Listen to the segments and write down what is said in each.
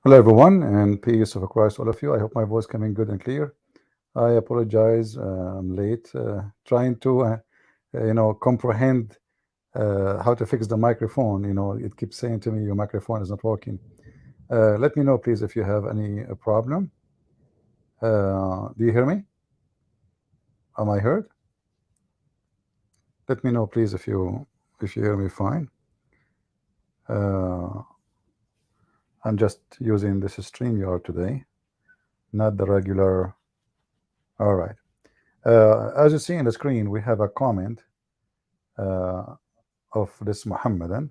Hello, everyone, and peace of Christ, all of you. I hope my voice coming good and clear. I apologize. I'm late. Trying to, comprehend how to fix the microphone. It keeps saying to me your microphone is not working. Let me know, please, if you have any problem. Do you hear me? Am I heard? Let me know, please, if you hear me fine. Uh, I'm just using this StreamYard today, not the regular. All right. As you see on the screen, we have a comment uh, of this Muhammadan.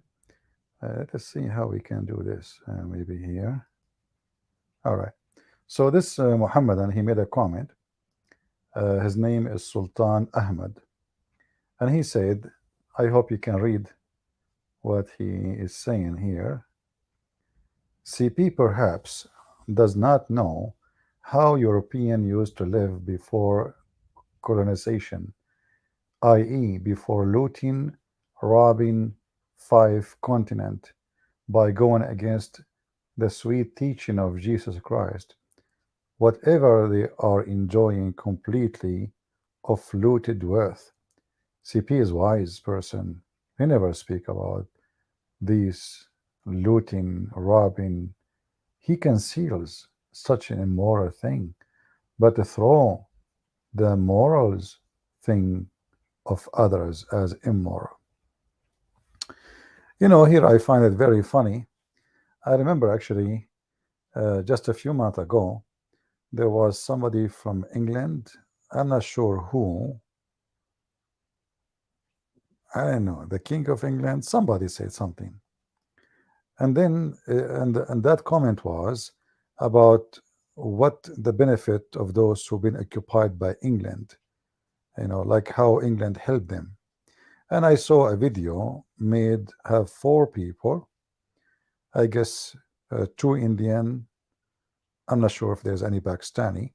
Let's see how we can do this. Maybe here. All right. So this Muhammadan, he made a comment. His name is Sultan Ahmad, and he said, "I hope you can read what he is saying here. CP perhaps does not know how European used to live before colonization, i.e., before looting, robbing 5 continents by going against the sweet teaching of Jesus Christ. Whatever they are enjoying completely of looted worth." CP is wise person. He never speak about these looting, robbing. He conceals such an immoral thing, but to throw the morals thing of others as immoral. Here I find it very funny. I remember actually just a few months ago, there was somebody from England. I'm not sure who. I don't know, the King of England. Somebody said something, and then and that comment was about what the benefit of those who've been occupied by England. Like how England helped them. And I saw a video made have 4 people. I guess 2 Indian. I'm not sure if there's any Pakistani,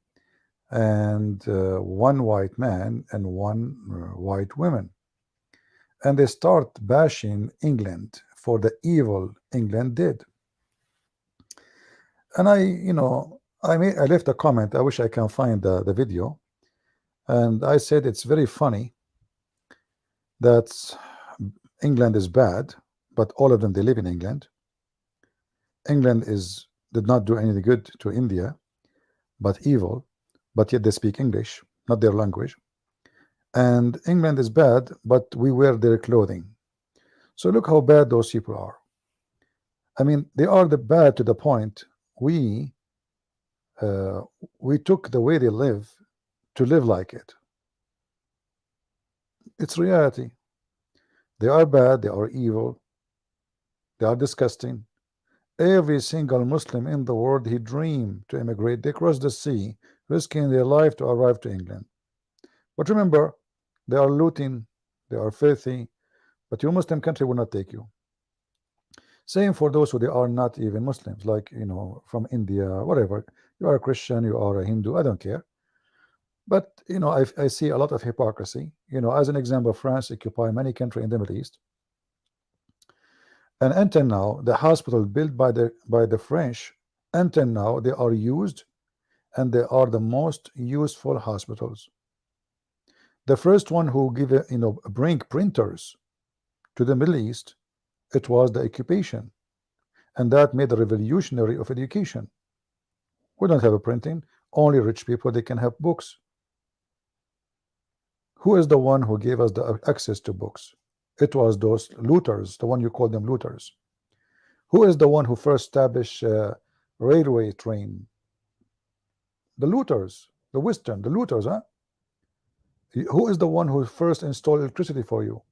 and 1 white man and 1 white woman, and they start bashing England for the evil England did. And I left a comment. I wish I can find the video, and I said it's very funny that England is bad, but all of them they live in England. England did not do anything good to India, but evil, but yet they speak English, not their language. And England is bad, but we wear their clothing. So look how bad those people are. I mean, they are the bad to the point we uh, we took the way they live to live like it. It's reality. They are bad, they are evil, they are disgusting. Every single Muslim in the world, he dreamed to immigrate. They crossed the sea, risking their life to arrive to England. But remember, they are looting, they are filthy, but your Muslim country will not take you. Same for those who they are not even Muslims, like from India, whatever. You are a Christian, you are a Hindu, I don't care. But I see a lot of hypocrisy. As an example, France occupy many countries in the Middle East, and until now, the hospital built by the French, until now they are used, and they are the most useful hospitals. The first one who give bring printers to the Middle East, it was the occupation, and that made a revolutionary of education. We don't have a printing. Only rich people they can have books. Who is the one who gave us the access to books? It was those looters, the one you call them looters. Who is the one who first established railway train? The looters, the Western, the looters, huh? Who is the one who first installed electricity for you?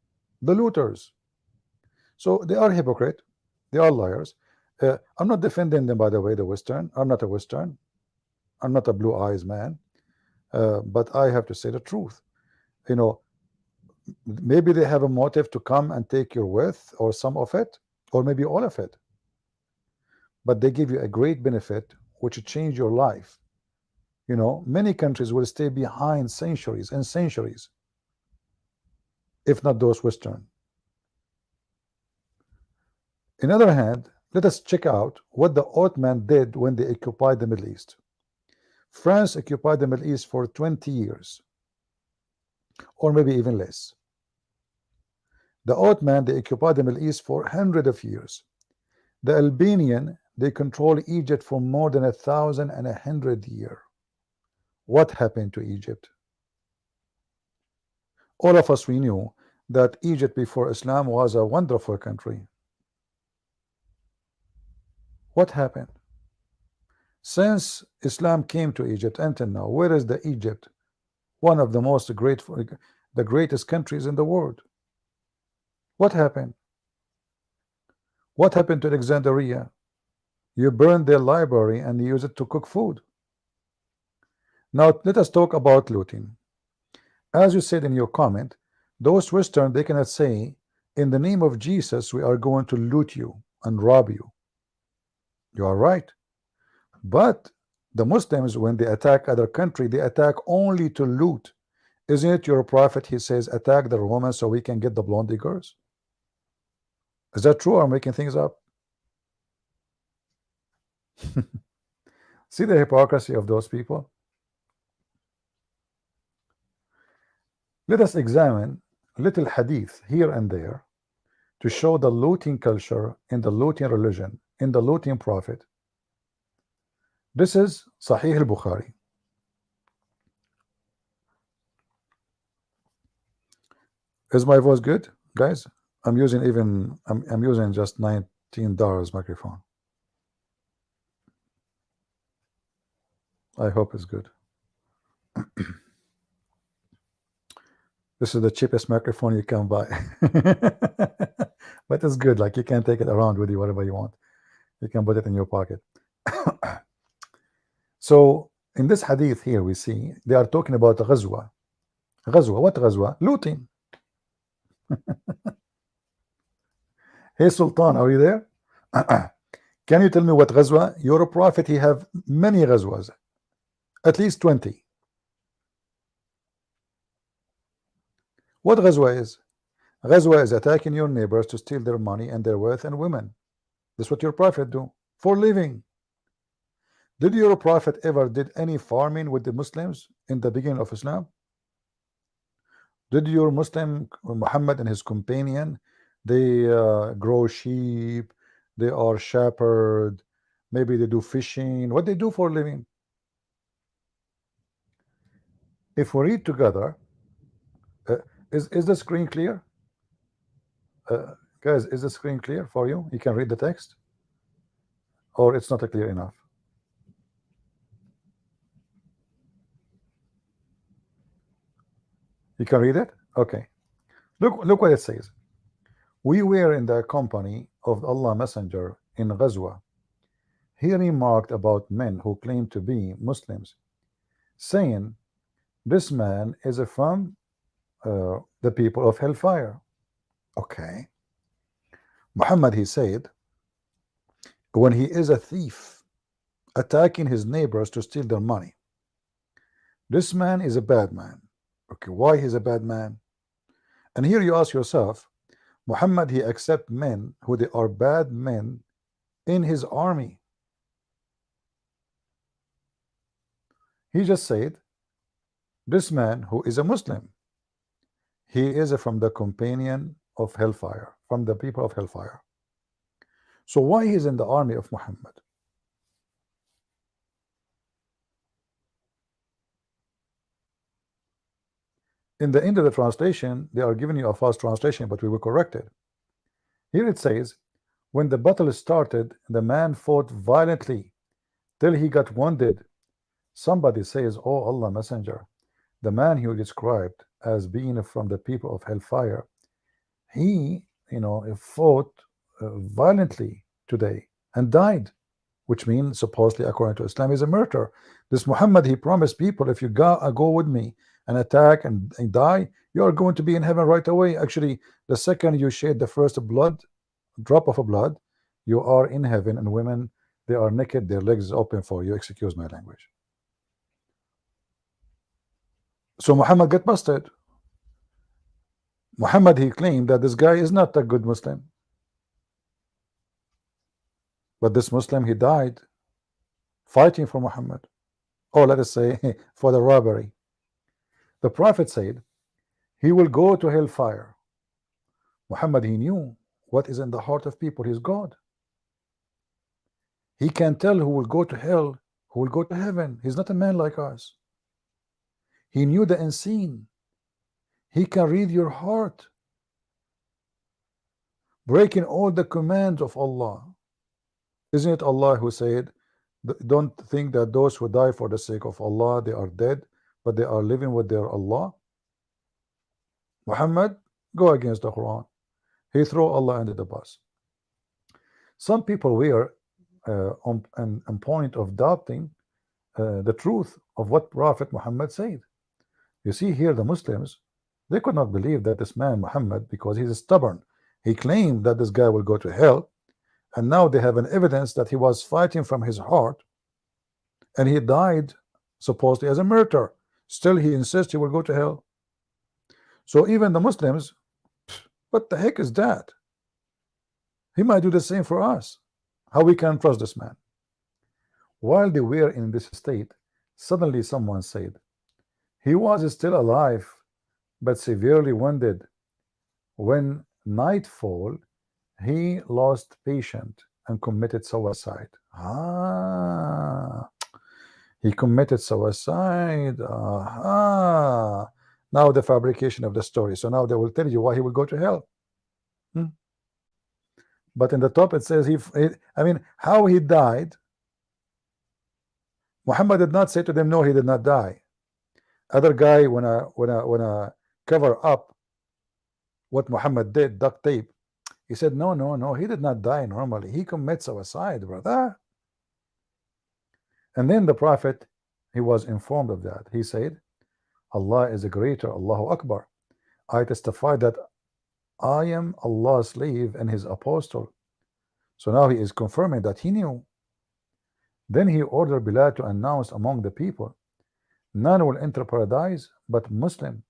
The looters. So they are hypocrite. They are liars. I'm not defending them, by the way, the Western. I'm not a Western. I'm not a blue eyes man. But I have to say the truth. Maybe they have a motive to come and take your wealth or some of it, or maybe all of it. But they give you a great benefit, which change your life. Many countries will stay behind centuries and centuries, if not those Western. In other hand, let us check out what the Ottoman did when they occupied the Middle East. France occupied the Middle East for 20 years, or maybe even less. The Ottoman, they occupied the Middle East for hundreds of years. The Albanian, they control Egypt for more than 1,100 years. What happened to Egypt? All of us, we knew that Egypt before Islam was a wonderful country. What happened? Since Islam came to Egypt until now, where is the Egypt? One of the most the greatest countries in the world. What happened? What happened to Alexandria? You burned their library and use it to cook food. Now let us talk about looting. As you said in your comment, those Western, they cannot say, in the name of Jesus, we are going to loot you and rob you. You are right. But the Muslims, when they attack other country, they attack only to loot. Isn't it your prophet, he says, attack the Romans so we can get the blondie girls? Is that true or am I making things up? See the hypocrisy of those people? Let us examine little hadith here and there to show the looting culture in the looting religion, in the looting prophet. This is Sahih al-Bukhari. Is my voice good, guys? I'm using just $19 microphone. I hope it's good. This is the cheapest microphone you can buy. But it's good, like you can take it around with you whatever you want. You can put it in your pocket. So in this hadith here we see they are talking about Ghazwa. Ghazwa, what Ghazwa? Looting. Hey Sultan, are you there? Can you tell me what Ghazwa? You're a prophet, he have many Ghazwas, at least 20. What Ghazwa is? Ghazwa is attacking your neighbors to steal their money and their wealth and women. That's what your prophet do for living. Did your prophet ever did any farming with the Muslims in the beginning of Islam? Did your Muslim Muhammad and his companion, they grow sheep, they are shepherd, maybe they do fishing, what they do for a living? If we read together, is the screen clear? Guys, is the screen clear for you? You can read the text? Or it's not clear enough? You can read it? Okay. Look what it says. We were in the company of Allah Messenger in Ghazwa. He remarked about men who claim to be Muslims, saying, this man is from the people of hellfire. Okay. Muhammad, he said, when he is a thief attacking his neighbors to steal their money, this man is a bad man. Okay, why he's a bad man? And here you ask yourself, Muhammad, he accept men who they are bad men in his army. He just said, this man who is a Muslim, he is from the companion of hellfire, from the people of hellfire. So why he's in the army of Muhammad? In the end of the translation, they are giving you a false translation, but we will correct it. Here it says, when the battle started, the man fought violently till he got wounded. Somebody says, oh Allah Messenger, the man who described as being from the people of hellfire, he fought violently today and died, which means supposedly according to Islam is a murderer. This Muhammad, he promised people, if you go with me and attack and die, you are going to be in heaven right away. Actually, the second you shed the first drop of blood, you are in heaven, and women, they are naked, their legs open for you, excuse my language. So Muhammad got busted. Muhammad, he claimed that this guy is not a good Muslim. But this Muslim, he died fighting for Muhammad, or let us say for the robbery. The Prophet said he will go to hellfire. Muhammad, he knew what is in the heart of people. He's God. He can tell who will go to hell, who will go to heaven. He's not a man like us. He knew the unseen. He can read your heart, breaking all the commands of Allah. Isn't it Allah who said, don't think that those who die for the sake of Allah, they are dead, but they are living with their Allah? Muhammad, go against the Quran. He threw Allah under the bus. Some people were on point of doubting the truth of what Prophet Muhammad said. You see here, the Muslims, they could not believe that this man Muhammad, because he's stubborn, he claimed that this guy will go to hell, and now they have an evidence that he was fighting from his heart, and he died supposedly as a martyr. Still, he insists he will go to hell. So even the Muslims, what the heck is that? He might do the same for us. How we can trust this man? While they were in this state, suddenly someone said, he was still alive, but severely wounded. When nightfall, he lost patience and committed suicide. He committed suicide. Now the fabrication of the story. So now they will tell you why he will go to hell. But in the top it says I mean, how he died. Muhammad did not say to them, no, he did not die. Other guy, when I cover up what Muhammad did, duct tape, he said, no, he did not die normally. He commits suicide, brother. And then the Prophet, he was informed of that. He said, Allah is a greater, Allahu Akbar. I testify that I am Allah's slave and his apostle. So now he is confirming that he knew. Then he ordered Bilal to announce among the people, none will enter paradise but Muslim.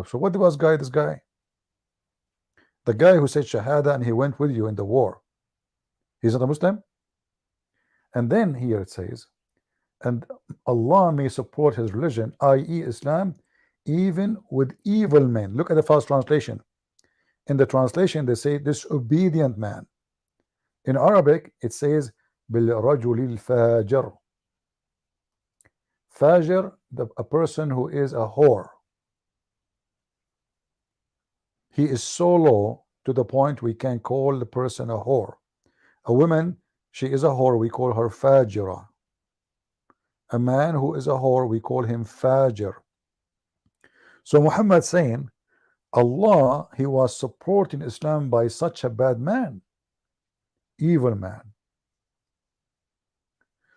So what was this guy? The guy who said Shahada and he went with you in the war, he's not a Muslim? And then here it says, and Allah may support his religion, i.e. Islam, even with evil men. Look at the first translation. In the translation they say disobedient man. In Arabic it says بالرجل الفاجر. Fajr, a person who is a whore. He is so low to the point we can call the person a whore. A woman, she is a whore, we call her fajira. A man who is a whore, we call him fajr. So Muhammad saying, Allah, he was supporting Islam by such a bad man, evil man.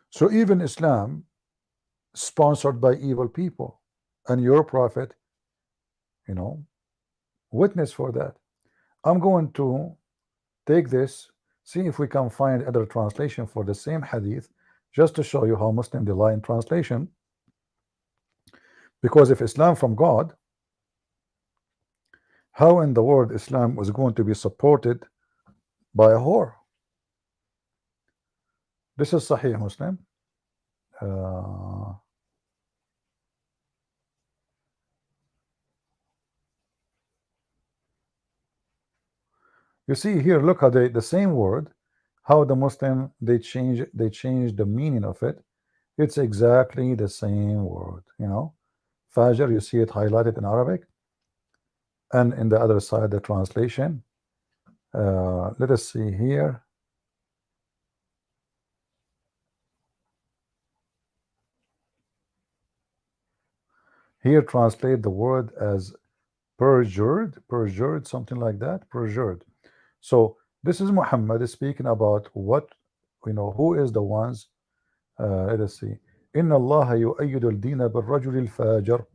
So even Islam sponsored by evil people, and your Prophet, witness for that. I'm going to take this, see if we can find other translation for the same hadith, just to show you how Muslim they lie in translation. Because if Islam from God, how in the world Islam was going to be supported by a whore? This is Sahih Muslim. You see here, look how the same word, how the Muslim they change the meaning of it. It's exactly the same word, Fajr, you see it highlighted in Arabic, and in the other side the translation. Let us see here. Here translate the word as perjured, something like that, perjured. So this is Muhammad speaking about what, who is the ones. Let us see. Inna Allah yu'ayyidu al-dina bil-rajul al-fajr.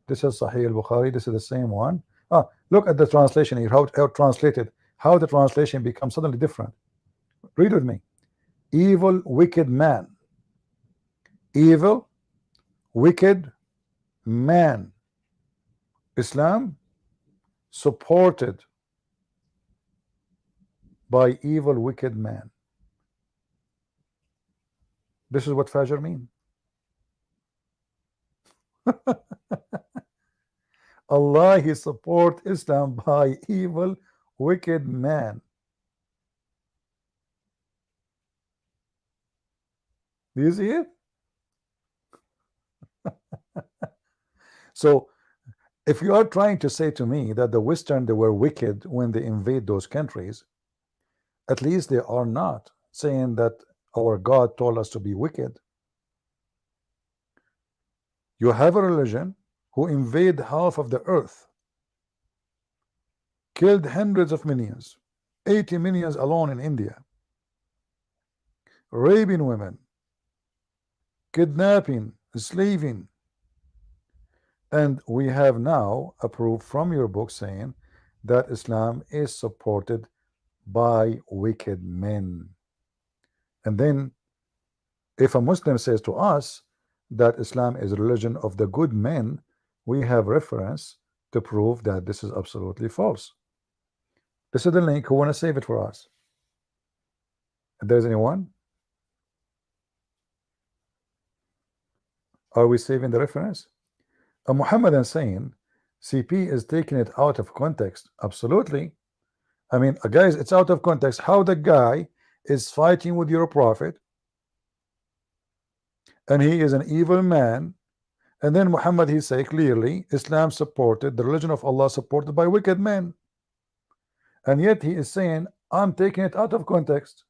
This is Sahih al-Bukhari. This is the same one. Look at the translation here, how translated, how the translation becomes suddenly different. Read with me. Evil, wicked man. Evil, wicked man. Islam supported by evil, wicked man. This is what Fajr mean. Allah, He support Islam by evil, wicked man. Do you see it? So if you are trying to say to me that the Western, they were wicked when they invade those countries, at least they are not saying that our God told us to be wicked. You have a religion who invade half of the earth, killed hundreds of millions, 80 millions alone in India, raping women, kidnapping, enslaving, and we have now a proof from your book saying that Islam is supported by wicked men. And then if a Muslim says to us that Islam is a religion of the good men, we have reference to prove that this is absolutely false. This is the link. Who want to save it for us? If there's anyone, are we saving the reference? A Muhammadan saying CP is taking it out of context. Absolutely. I mean, guys, it's out of context. How the guy is fighting with your prophet, and he is an evil man, and then Muhammad, he say clearly Islam supported, the religion of Allah supported by wicked men, and yet he is saying I'm taking it out of context.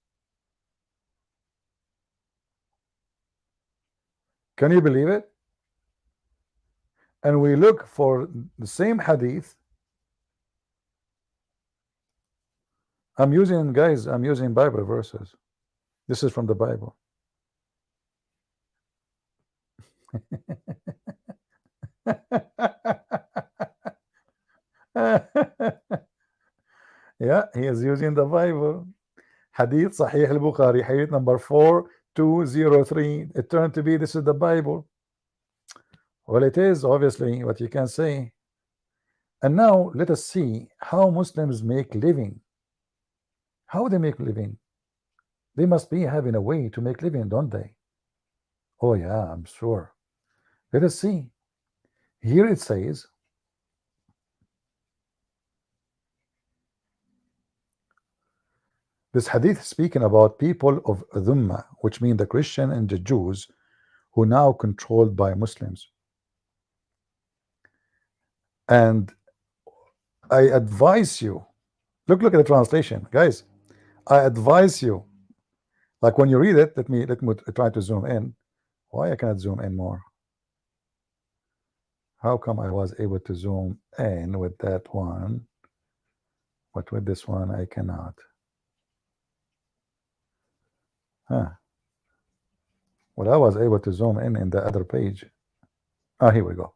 Can you believe it? And we look for the same hadith. I'm using, guys, I'm using Bible verses. This is from the Bible. Yeah, he is using the Bible. Hadith Sahih al-Bukhari, hadith number 4203. It turned to be this is the Bible. Well, it is obviously what you can say. And now let us see how Muslims make living. How they make living? They must be having a way to make living, don't they? Oh yeah, I'm sure. Let us see. Here it says, this hadith speaking about people of Dhumma, which mean the Christian and the Jews, who now controlled by Muslims. And I advise you, look at the translation, guys. I advise you, like when you read it, let me try to zoom in. Why I cannot zoom in more? How come I was able to zoom in with that one, but with this one I cannot? Huh. Well, I was able to zoom in the other page. Ah, here we go.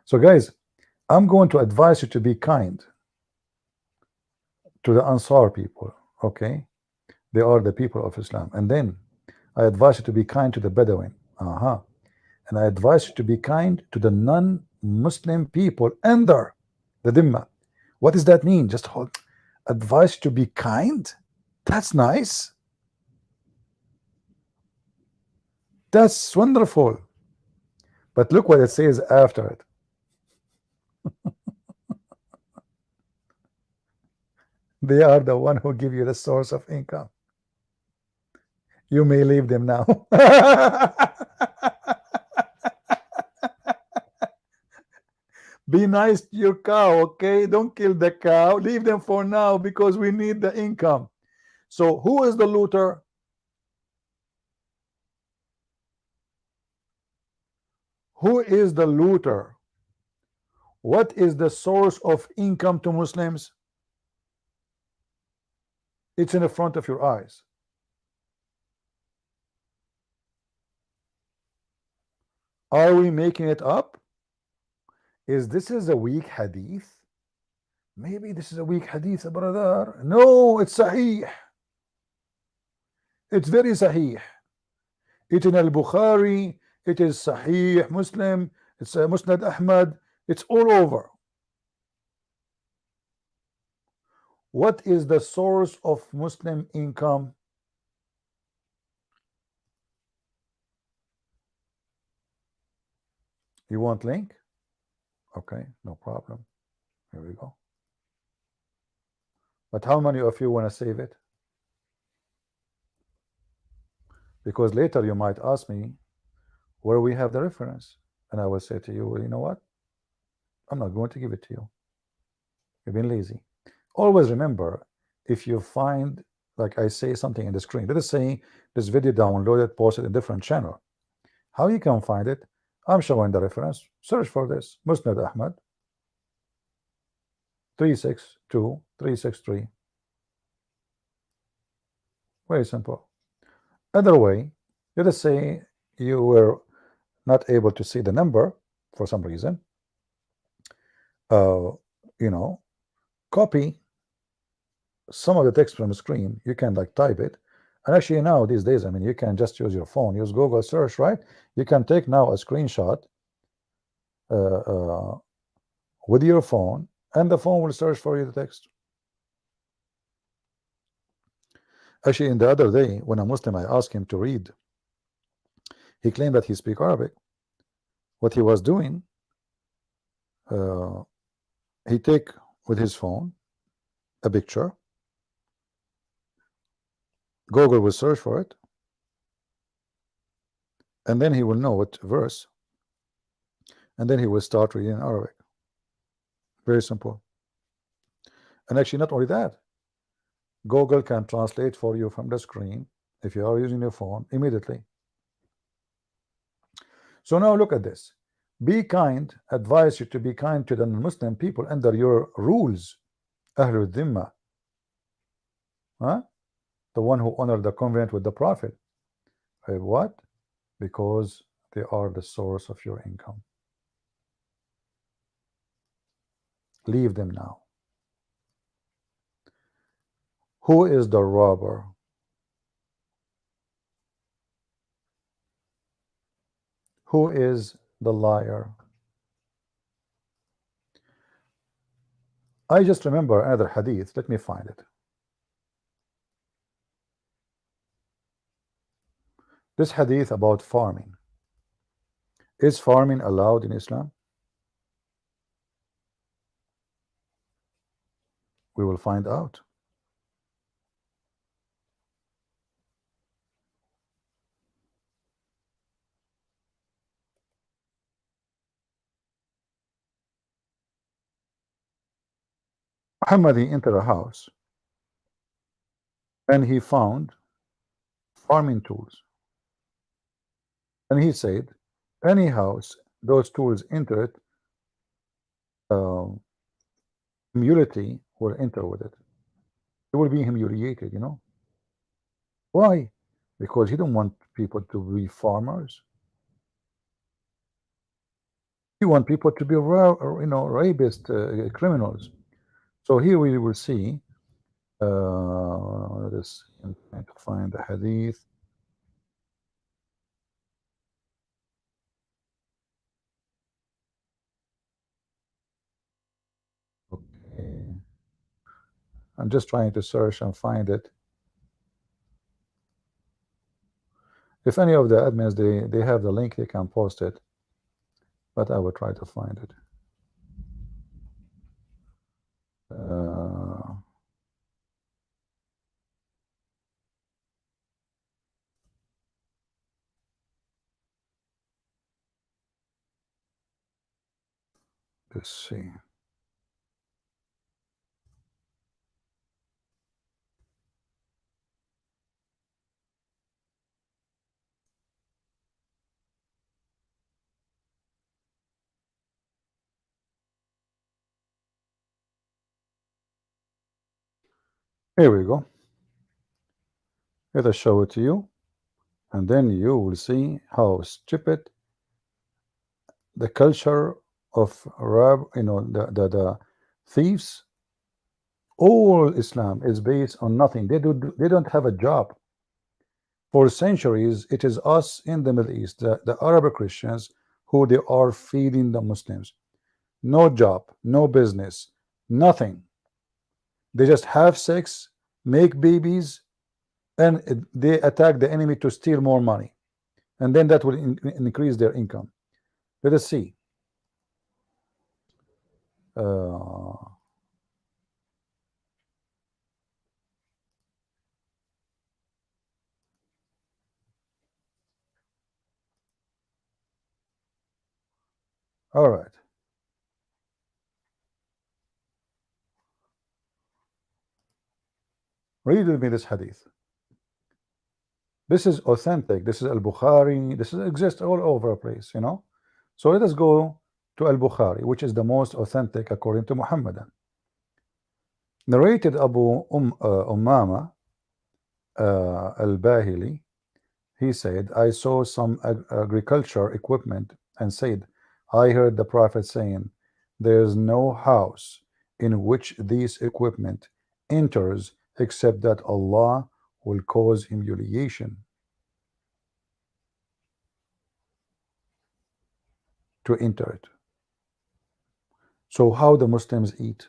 So guys, I'm going to advise you to be kind to the Ansar people, okay? They are the people of Islam. And then I advise you to be kind to the Bedouin. And I advise you to be kind to the non-Muslim people under the Dhimma. What does that mean? Just hold. Advise you to be kind? That's nice. That's wonderful. But look what it says after it. They are the one who give you the source of income. You may leave them now. Be nice to your cow, okay? Don't kill the cow. Leave them for now because we need the income. So who is the looter? Who is the looter? What is the source of income to Muslims? It's in the front of your eyes. Are we making it up? Is this a weak hadith? Maybe this is a weak hadith, brother. No, it's sahih. It's very sahih. It's in al-Bukhari. It is sahih Muslim. It's Musnad Ahmad. It's all over. What is the source of Muslim income? You want link? Okay, no problem. Here we go. But how many of you want to save it? Because later you might ask me where we have the reference, and I will say to you, well, you know what? I'm not going to give it to you. You've been lazy. Always remember, if you find, like I say something in the screen, let us say this video downloaded, posted in a different channel. How you can find it? I'm showing the reference. Search for this. Musnad Ahmad 362 363. Very simple. Other way, let us say you were not able to see the number for some reason. You know, copy some of the text from the screen. You can like type it, and actually now these days, I mean, you can just use your phone, use Google search, right? You can take now a screenshot with your phone, and the phone will search for you the text. Actually, in the other day, when a Muslim, I asked him to read, he claimed that he speaks Arabic. What he was doing, he take with his phone a picture, Google will search for it, and then he will know what verse, and then he will start reading Arabic. Very simple. And actually, not only that, Google can translate for you from the screen if you are using your phone immediately. So now look at this. Be kind, advise you to be kind to the non-Muslim people under your rules. Ahlul Dhimma, huh? The one who honored the covenant with the Prophet. What? Because they are the source of your income. Leave them now. Who is the robber? Who is the liar? I just remember another hadith. Let me find it. This hadith about farming. Is farming allowed in Islam? We will find out. Muhammad, he entered a house and he found farming tools. And he said, any house, those tools enter it, humility will enter with it. It will be humiliated, you know. Why? Because he don't want people to be farmers. He want people to be, you know, rapist, criminals. So here we will see. Let us trying to find the hadith. Okay. I'm just trying to search and find it. If any of the admins they have the link, they can post it. But I will try to find it. Let's see. Here we go. Let us show it to you, and then you will see how stupid the culture of you know, the thieves. All Islam is based on nothing. They don't have a job. For centuries, it is us in the Middle East, the Arab Christians, who they are feeding the Muslims. No job, no business, nothing. They just have sex, make babies, and they attack the enemy to steal more money, and then that will increase their income. Let us see. Uh, all right. Read with me this hadith. This is authentic. This is Al-Bukhari. This exists all over the place, you know. So let us go to Al-Bukhari, which is the most authentic according to Muhammadan. Narrated Abu Ummama Al-Bahili. He said, I saw some agriculture equipment and said, I heard the Prophet saying, there's no house in which this equipment enters except that Allah will cause humiliation to enter it. So how the Muslims eat?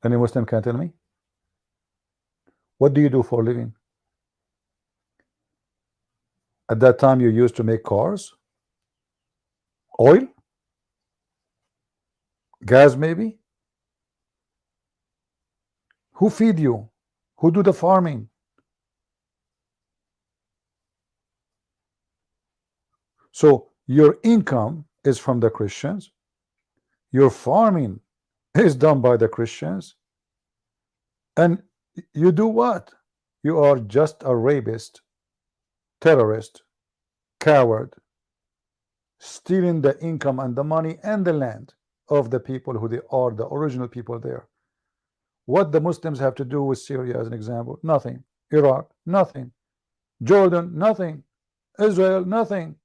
Any Muslim can tell me? What do you do for a living? At that time you used to make cars, oil, gas maybe. Who feed you? Who do the farming? So your income is from the Christians, your farming is done by the Christians, and you do what? You are just a rapist, terrorist, coward, stealing the income and the money and the land of the people who they are the original people there. What the Muslims have to do with Syria as an example? Nothing. Iraq, nothing. Jordan, nothing. Israel, nothing.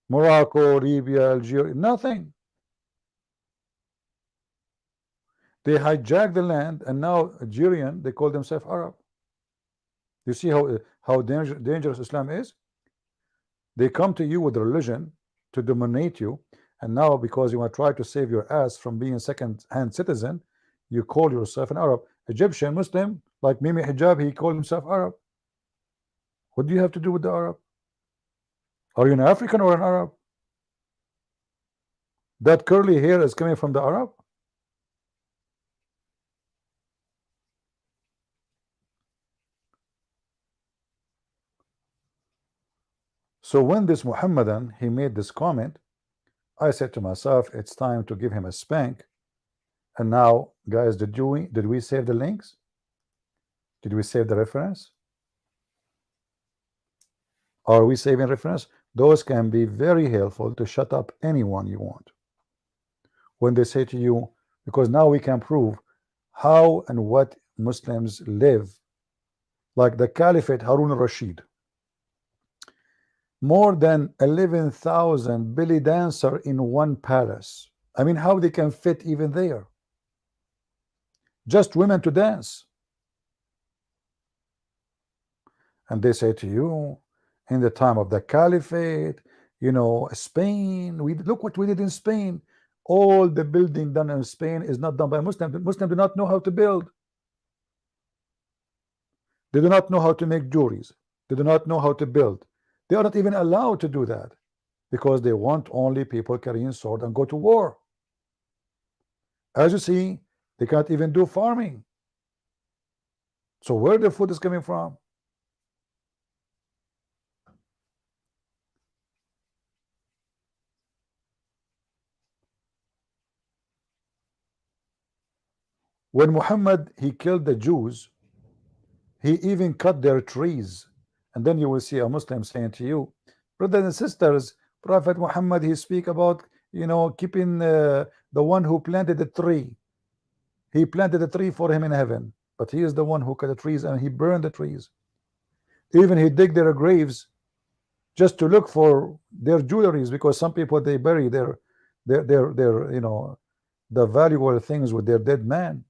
Morocco, Libya, Algeria, nothing. They hijacked the land, and now Algerian, they call themselves Arab. You see how dangerous Islam is? They come to you with religion to dominate you, and now because you want to try to save your ass from being a second-hand citizen, you call yourself an Arab. Egyptian Muslim, like Mimi Hijab, he called himself Arab. What do you have to do with the Arab? Are you an African or an Arab? That curly hair is coming from the Arab? So when this Muhammadan, he made this comment, I said to myself, it's time to give him a spank. And now, guys, did we save the links? Did we save the reference? Are we saving reference? Those can be very helpful to shut up anyone you want. When they say to you, because now we can prove how and what Muslims live, like the Caliphate Harun al-Rashid. More than 11,000 belly dancer in one palace. I mean, how they can fit even there? Just women to dance. And they say to you, in the time of the Caliphate, you know, Spain, look what we did in Spain. All the building done in Spain is not done by Muslims. Muslims do not know how to build. They do not know how to make jewelries. They do not know how to build. They are not even allowed to do that because they want only people carrying sword and go to war. As you see, they can't even do farming. So where the food is coming from? When Muhammad, he killed the Jews, he even cut their trees. And then you will see a Muslim saying to you, brothers and sisters, Prophet Muhammad, he speak about, you know, keeping the one who planted the tree. He planted the tree for him in heaven, but he is the one who cut the trees and he burned the trees. Even he dig their graves just to look for their jewelries, because some people, they bury their you know, the valuable things with their dead man.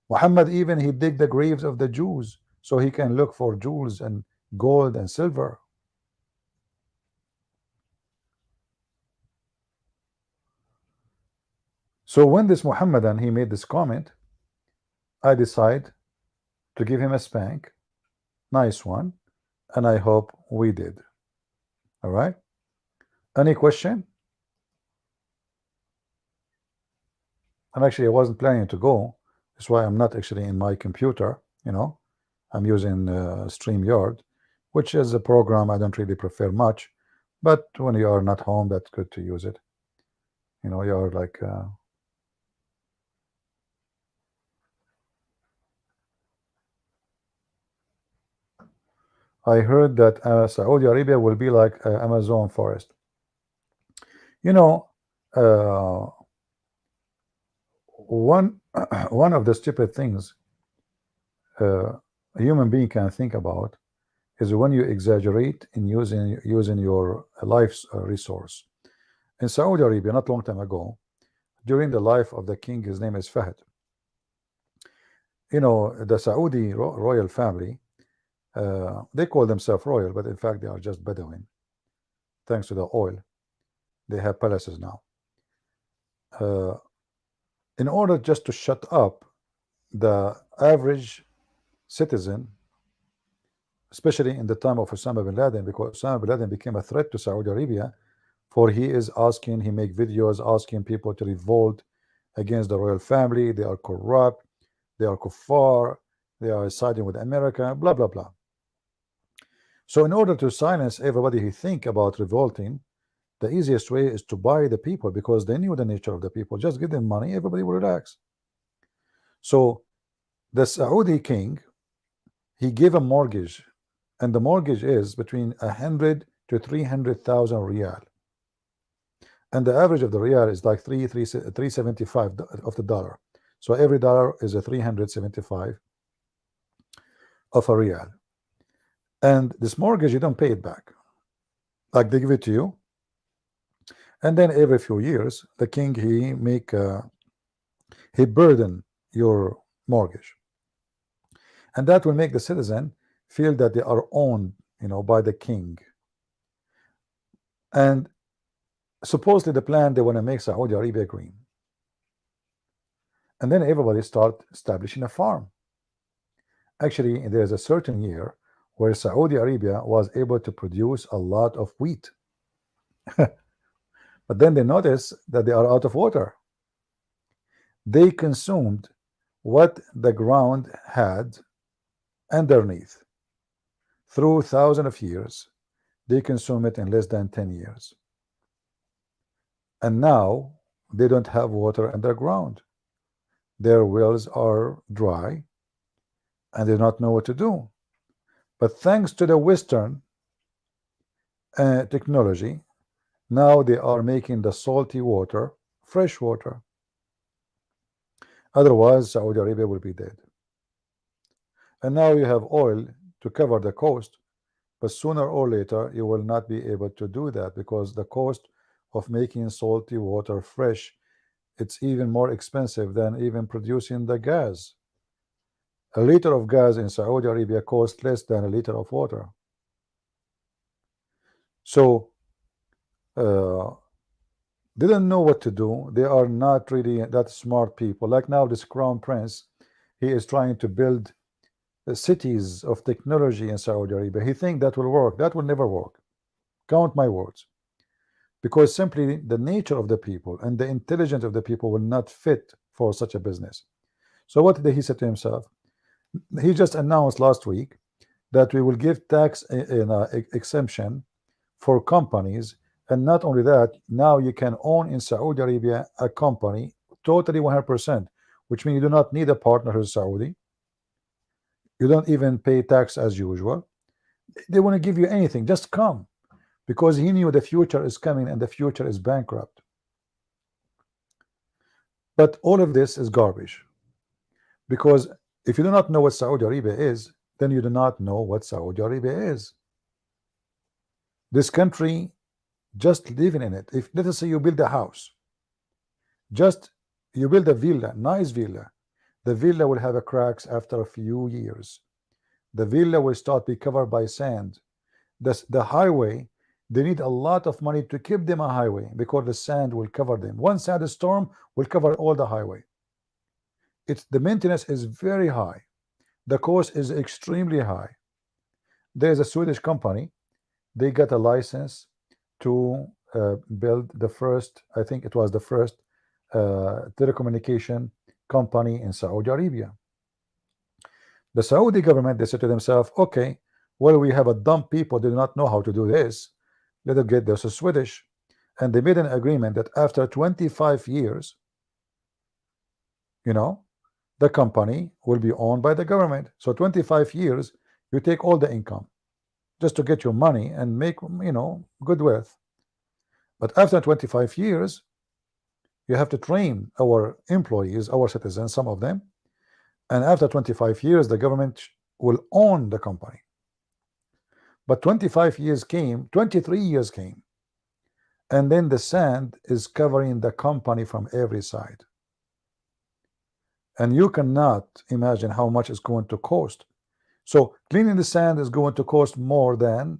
Muhammad, even he dig the graves of the Jews so he can look for jewels and gold and silver. So when this Muhammadan, he made this comment, I decide to give him a spank, nice one, and I hope we did. All right. Any question? And actually, I wasn't planning to go. That's why I'm not actually in my computer. I'm using StreamYard, which is a program I don't really prefer much. But when you are not home, that's good to use it. You're like I heard that Saudi Arabia will be like Amazon forest. You know, uh, one one of the stupid things a human being can think about is when you exaggerate in using your life's resource. In Saudi Arabia, not long time ago, during the life of the king, his name is Fahd. The Saudi royal family, they call themselves royal, but in fact they are just Bedouin. Thanks to the oil, they have palaces now. In order just to shut up the average citizen, especially in the time of Osama bin Laden, because Osama bin Laden became a threat to Saudi Arabia, for he make videos asking people to revolt against the royal family. They are corrupt, they are kuffar, they are siding with America, blah blah blah. So in order to silence everybody who think about revolting, the easiest way is to buy the people, because they knew the nature of the people. Just give them money, everybody will relax. So the Saudi king, he gave a mortgage, and the mortgage is between 100 to 300,000 riyal, and the average of the riyal is like 375 of the dollar. So every dollar is a 375 of a riyal, and this mortgage you don't pay it back, like they give it to you, and then every few years the king he burden your mortgage, and that will make the citizen feel that they are owned, by the king. And supposedly the plan, they want to make Saudi Arabia green, and then everybody start establishing a farm. Actually, there's a certain year where Saudi Arabia was able to produce a lot of wheat, but then they noticed that they are out of water. They consumed what the ground had underneath through thousands of years. They consume it in less than 10 years, and now they don't have water underground. Their wells are dry and they do not know what to do. But thanks to the Western technology, now they are making the salty water fresh water. Otherwise, Saudi Arabia will be dead. And now you have oil to cover the cost, but sooner or later you will not be able to do that, because the cost of making salty water fresh, it's even more expensive than even producing the gas. A liter of gas in Saudi Arabia costs less than a liter of water. So didn't know what to do. They are not really that smart people. Like now this crown prince, he is trying to build cities of technology in Saudi Arabia. He thinks that will work. That will never work. Count my words. Because simply the nature of the people and the intelligence of the people will not fit for such a business. So what did he say to himself? He just announced last week that we will give tax exemption for companies, and not only that, now you can own in Saudi Arabia a company totally 100%, which means you do not need a partner who's Saudi. You don't even pay tax as usual. They want to give you anything, just come, because he knew the future is coming and the future is bankrupt. But all of this is garbage, because if you do not know what Saudi Arabia is, then you do not know what Saudi Arabia is. This country, just living in it, if let us say you build a house, just you build a villa, nice villa, the villa will have a cracks after a few years. The villa will start be covered by sand. The highway, they need a lot of money to keep them a highway, because the sand will cover them. One sandstorm will cover all the highway. The maintenance is very high. The cost is extremely high. There's a Swedish company, they got a license to build the first, I think it was the first telecommunication company in Saudi Arabia. The Saudi government, they said to themselves, okay, well, we have a dumb people, they do not know how to do this. Let us get this Swedish. And they made an agreement that after 25 years, you know, the company will be owned by the government. So 25 years, you take all the income just to get your money and make, you know, good wealth. But after 25 years, you have to train our employees, our citizens, some of them. And after 25 years, the government will own the company. But 25 years came, 23 years came, and then the sand is covering the company from every side. And you cannot imagine how much it's going to cost. So cleaning the sand is going to cost more than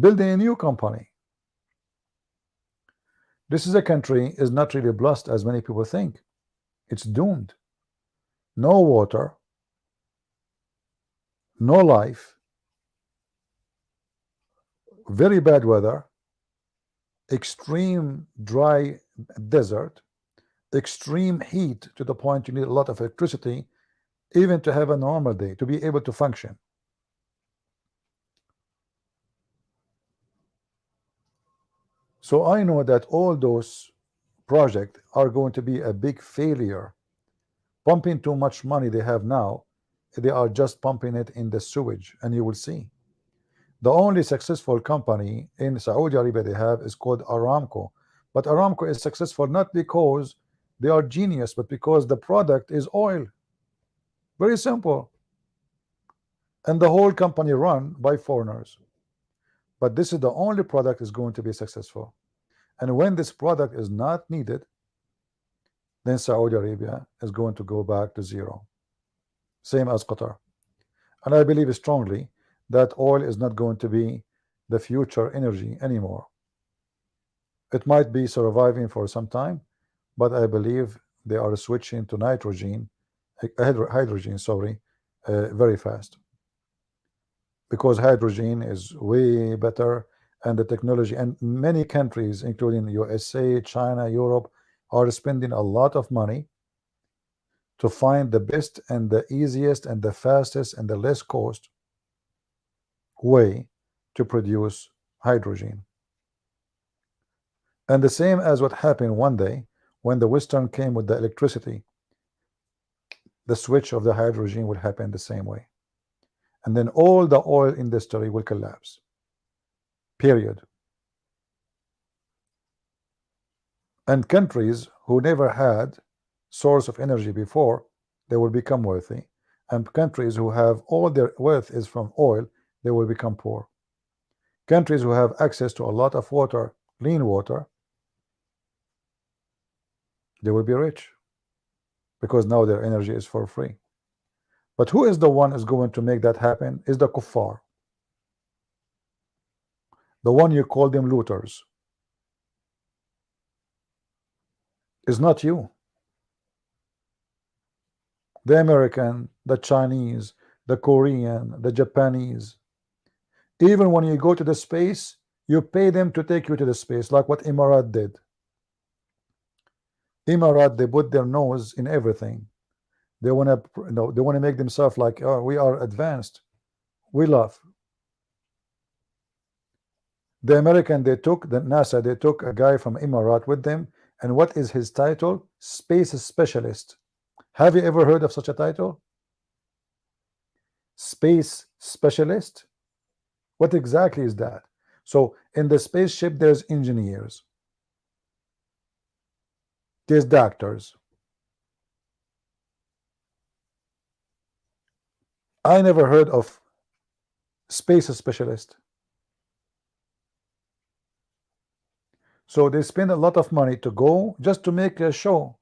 building a new company. This is a country is not really blessed as many people think. It's doomed. No water, no life, very bad weather, extreme dry desert, extreme heat to the point you need a lot of electricity even to have a normal day, to be able to function. So I know that all those projects are going to be a big failure. Pumping too much money they have now, they are just pumping it in the sewage, and you will see. The only successful company in Saudi Arabia they have is called Aramco. But Aramco is successful not because they are genius, but because the product is oil. Very simple. And the whole company run by foreigners. But this is the only product is going to be successful. And when this product is not needed, then Saudi Arabia is going to go back to zero. Same as Qatar. And I believe strongly that oil is not going to be the future energy anymore. It might be surviving for some time, but I believe they are switching to hydrogen, sorry, very fast. Because hydrogen is way better, and the technology, and many countries, including USA, China, Europe, are spending a lot of money to find the best and the easiest and the fastest and the less cost way to produce hydrogen. And the same as what happened one day when the Western came with the electricity, the switch of the hydrogen will happen the same way. And then all the oil industry will collapse. Period. And countries who never had source of energy before, they will become wealthy. And countries who have all their wealth is from oil, they will become poor. Countries who have access to a lot of water, clean water, they will be rich because now their energy is for free. But who is the one is going to make that happen? Is the kuffar, the one you call them looters. Is not you. The American, the Chinese, the Korean, the Japanese. Even when you go to the space, you pay them to take you to the space, like what Emirat did. Emirat, they put their nose in everything. They want to, they want to make themselves like, oh, we are advanced. We love. The American, they took the NASA, they took a guy from Emirat with them, and what is his title? Space specialist. Have you ever heard of such a title? Space specialist? What exactly is that? So in the spaceship, there's engineers, there's doctors. I never heard of space specialist. So they spend a lot of money to go just to make a show.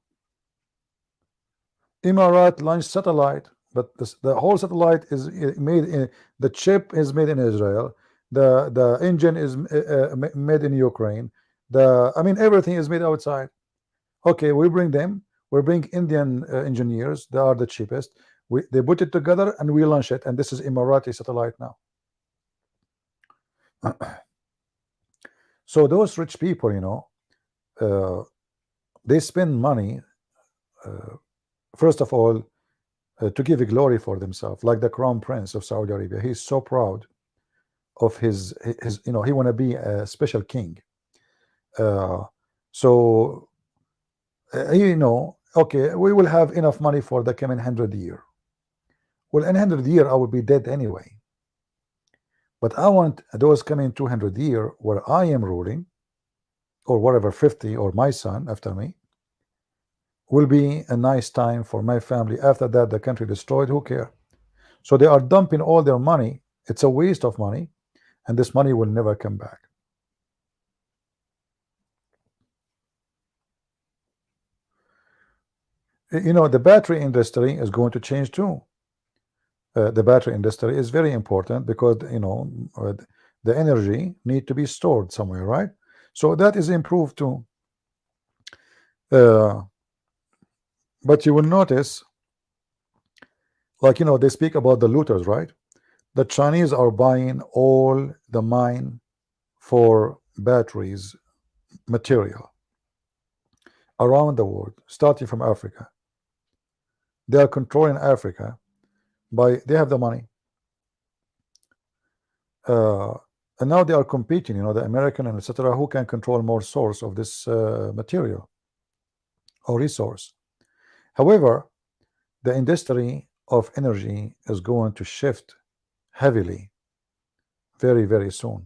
Emirat launched satellite, but the whole satellite is made in, the chip is made in Israel, the engine is made in Ukraine, I mean everything is made outside. Okay, we bring them, we bring Indian engineers, they are the cheapest, they put it together and we launch it, and this is Emirati satellite now. So those rich people, you know, uh, they spend money, uh, first of all, to give glory for themselves, like the crown prince of Saudi Arabia. He's so proud of his you know, he want to be a special king. Uh, so you know, okay, we will have enough money for the coming 100 year. Well, in 100 year, I will be dead anyway. But I want those coming 200 year where I am ruling, or whatever, 50, or my son after me, will be a nice time for my family. After that, the country destroyed. Who care? So they are dumping all their money. It's a waste of money, and this money will never come back. You know, the battery industry is going to change too. The battery industry is very important because, you know, the energy need to be stored somewhere, right? So that is improved too. Uh, but you will notice, like, you know, they speak about the looters, right? The Chinese are buying all the mine for batteries material around the world, starting from Africa. They are controlling Africa by, they have the money. Uh, and now they are competing, you know, the American and etc., who can control more source of this material or resource. However, the industry of energy is going to shift heavily very, very soon.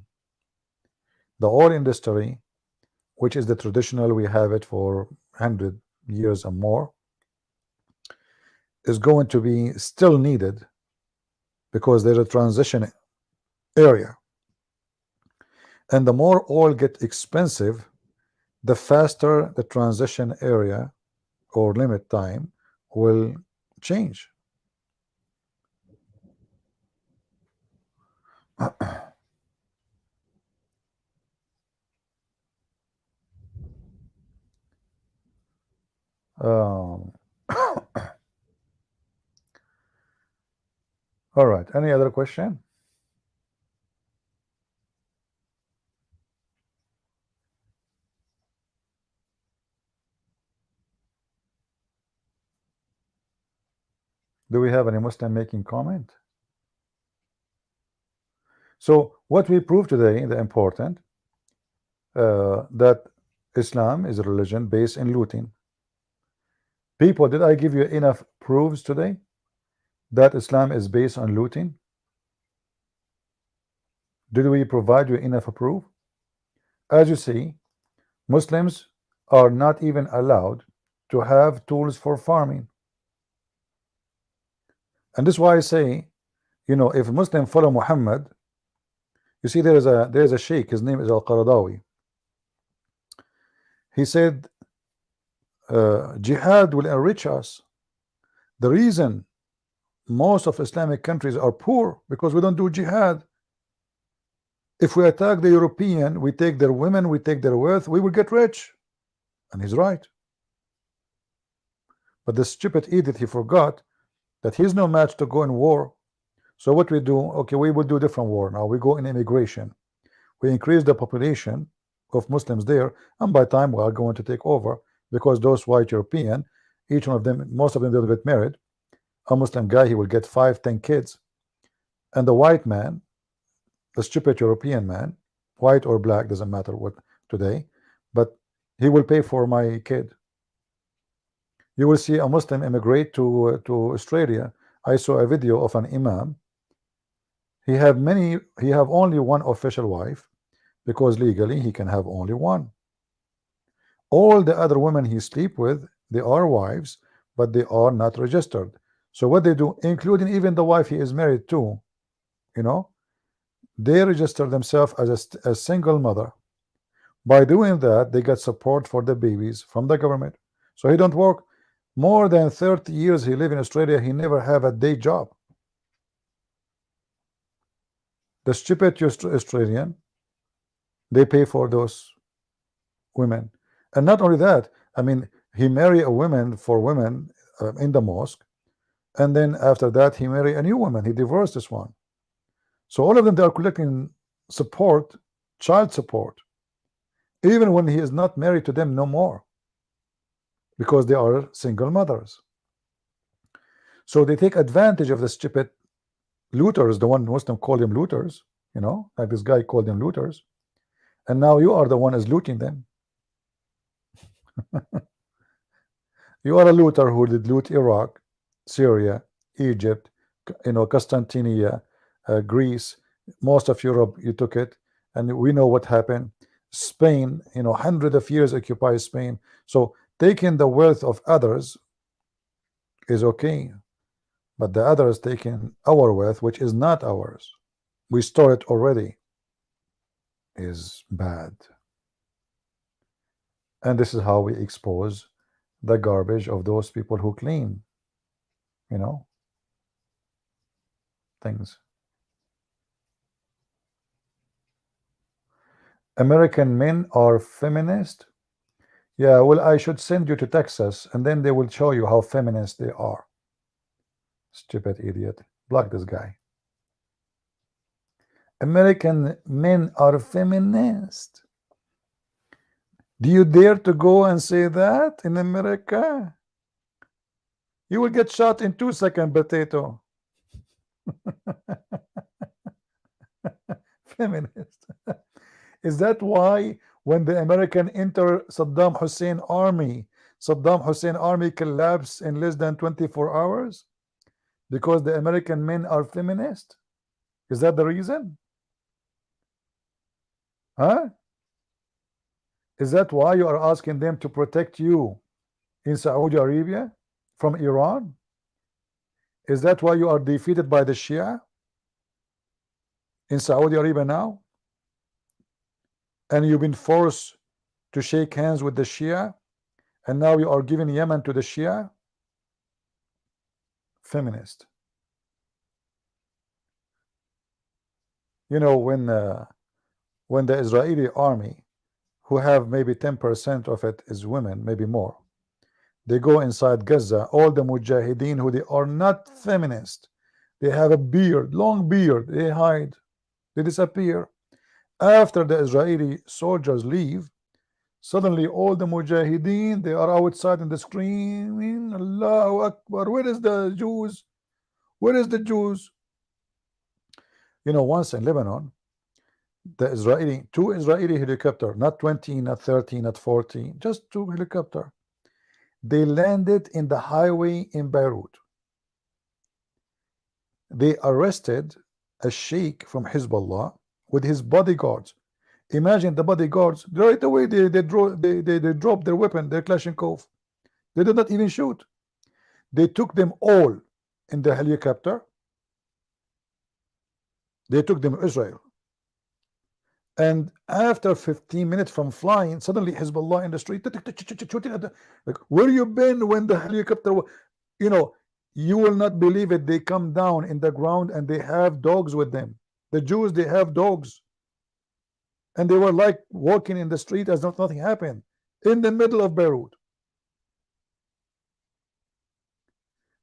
The oil industry, which is the traditional, we have it for 100 years and more, is going to be still needed because there's a transition area. And the more oil get expensive, the faster the transition area or limit time will change. Um, all right. Any other question? Do we have any Muslim making comment? So what we proved today, the important, that Islam is a religion based in looting. People, did I give you enough proofs today that Islam is based on looting? Did we provide you enough proof? As you see, Muslims are not even allowed to have tools for farming. And this is why I say, you know, if Muslim follow Muhammad, you see, there is a sheikh, his name is Al-Qaradawi. He said, jihad will enrich us. The reason most of Islamic countries are poor because we don't do jihad. If we attack the European, we take their women, we take their wealth, we will get rich. And he's right. But the stupid idiot, he forgot that he's no match to go in war. So what we do, okay, we will do different war now. We go in immigration. We increase the population of Muslims there, and by time we are going to take over because those white European, each one of them, most of them will get married. A Muslim guy, he will get 5-10 kids. And the white man, the stupid European man, white or black, doesn't matter what today, but he will pay for my kid. You will see a Muslim immigrate to Australia. I saw a video of an imam. He have only one official wife because legally he can have only one. All the other women he sleep with, they are wives, but they are not registered. So what they do, including even the wife he is married to, you know, they register themselves as a single mother. By doing that, they get support for the babies from the government. So he don't work. More than 30 years he live in Australia, he never have a day job. The stupid Australian, they pay for those women. And not only that, I mean, he marry a woman for women in the mosque, and then after that he marry a new woman. He divorced this one. So all of them, they are collecting support, child support. even when he is not married to them no more, because they are single mothers. So they take advantage of the stupid looters, the one Muslim called them looters, you know, like this guy called them looters, and now you are the one is looting them. You are a looter who did loot Iraq, Syria, Egypt, you know, Constantinia, Greece, most of Europe. You took it, and we know what happened. Spain, you know, hundreds of years occupied Spain. So taking the wealth of others is okay, but the others taking our wealth, which is not ours, we store it already, is bad. And this is how we expose the garbage of those people who claim, you know, things. American men are feminist. Yeah, well, I should send you to Texas, and then they will show you how feminist they are. Stupid idiot. Block this guy. American men are feminist. Do you dare to go and say that in America? You will get shot in 2 seconds, potato. Feminist. Is that why when the American enter Saddam Hussein army collapsed in less than 24 hours? Because the American men are feminist? Is that the reason? Huh? Is that why you are asking them to protect you in Saudi Arabia from Iran? Is that why you are defeated by the Shia in Saudi Arabia now? And you've been forced to shake hands with the Shia, and now you are giving Yemen to the Shia? Feminist. You know, when the Israeli army, who have maybe 10% of it is women, maybe more, they go inside Gaza, all the mujahideen who they are not feminist, they have a beard, long beard, they hide, they disappear. After the Israeli soldiers leave, suddenly all the mujahideen, they are outside in the screaming, Allahu Akbar, where is the Jews? Where is the Jews? You know, once in Lebanon, two Israeli helicopter, not 20, not 30, not 40, just two helicopter. They landed in the highway in Beirut. They arrested a sheikh from Hezbollah with his bodyguards. Imagine the bodyguards right away. They dropped their weapon, their Kalashnikov. They did not even shoot. They took them all in the helicopter. They took them to Israel. And after 15 minutes from flying, suddenly Hezbollah in the street, like, where you been when the helicopter, you know, you will not believe it. They come down in the ground and they have dogs with them. The Jews, they have dogs. And they were like walking in the street as if nothing happened in the middle of Beirut.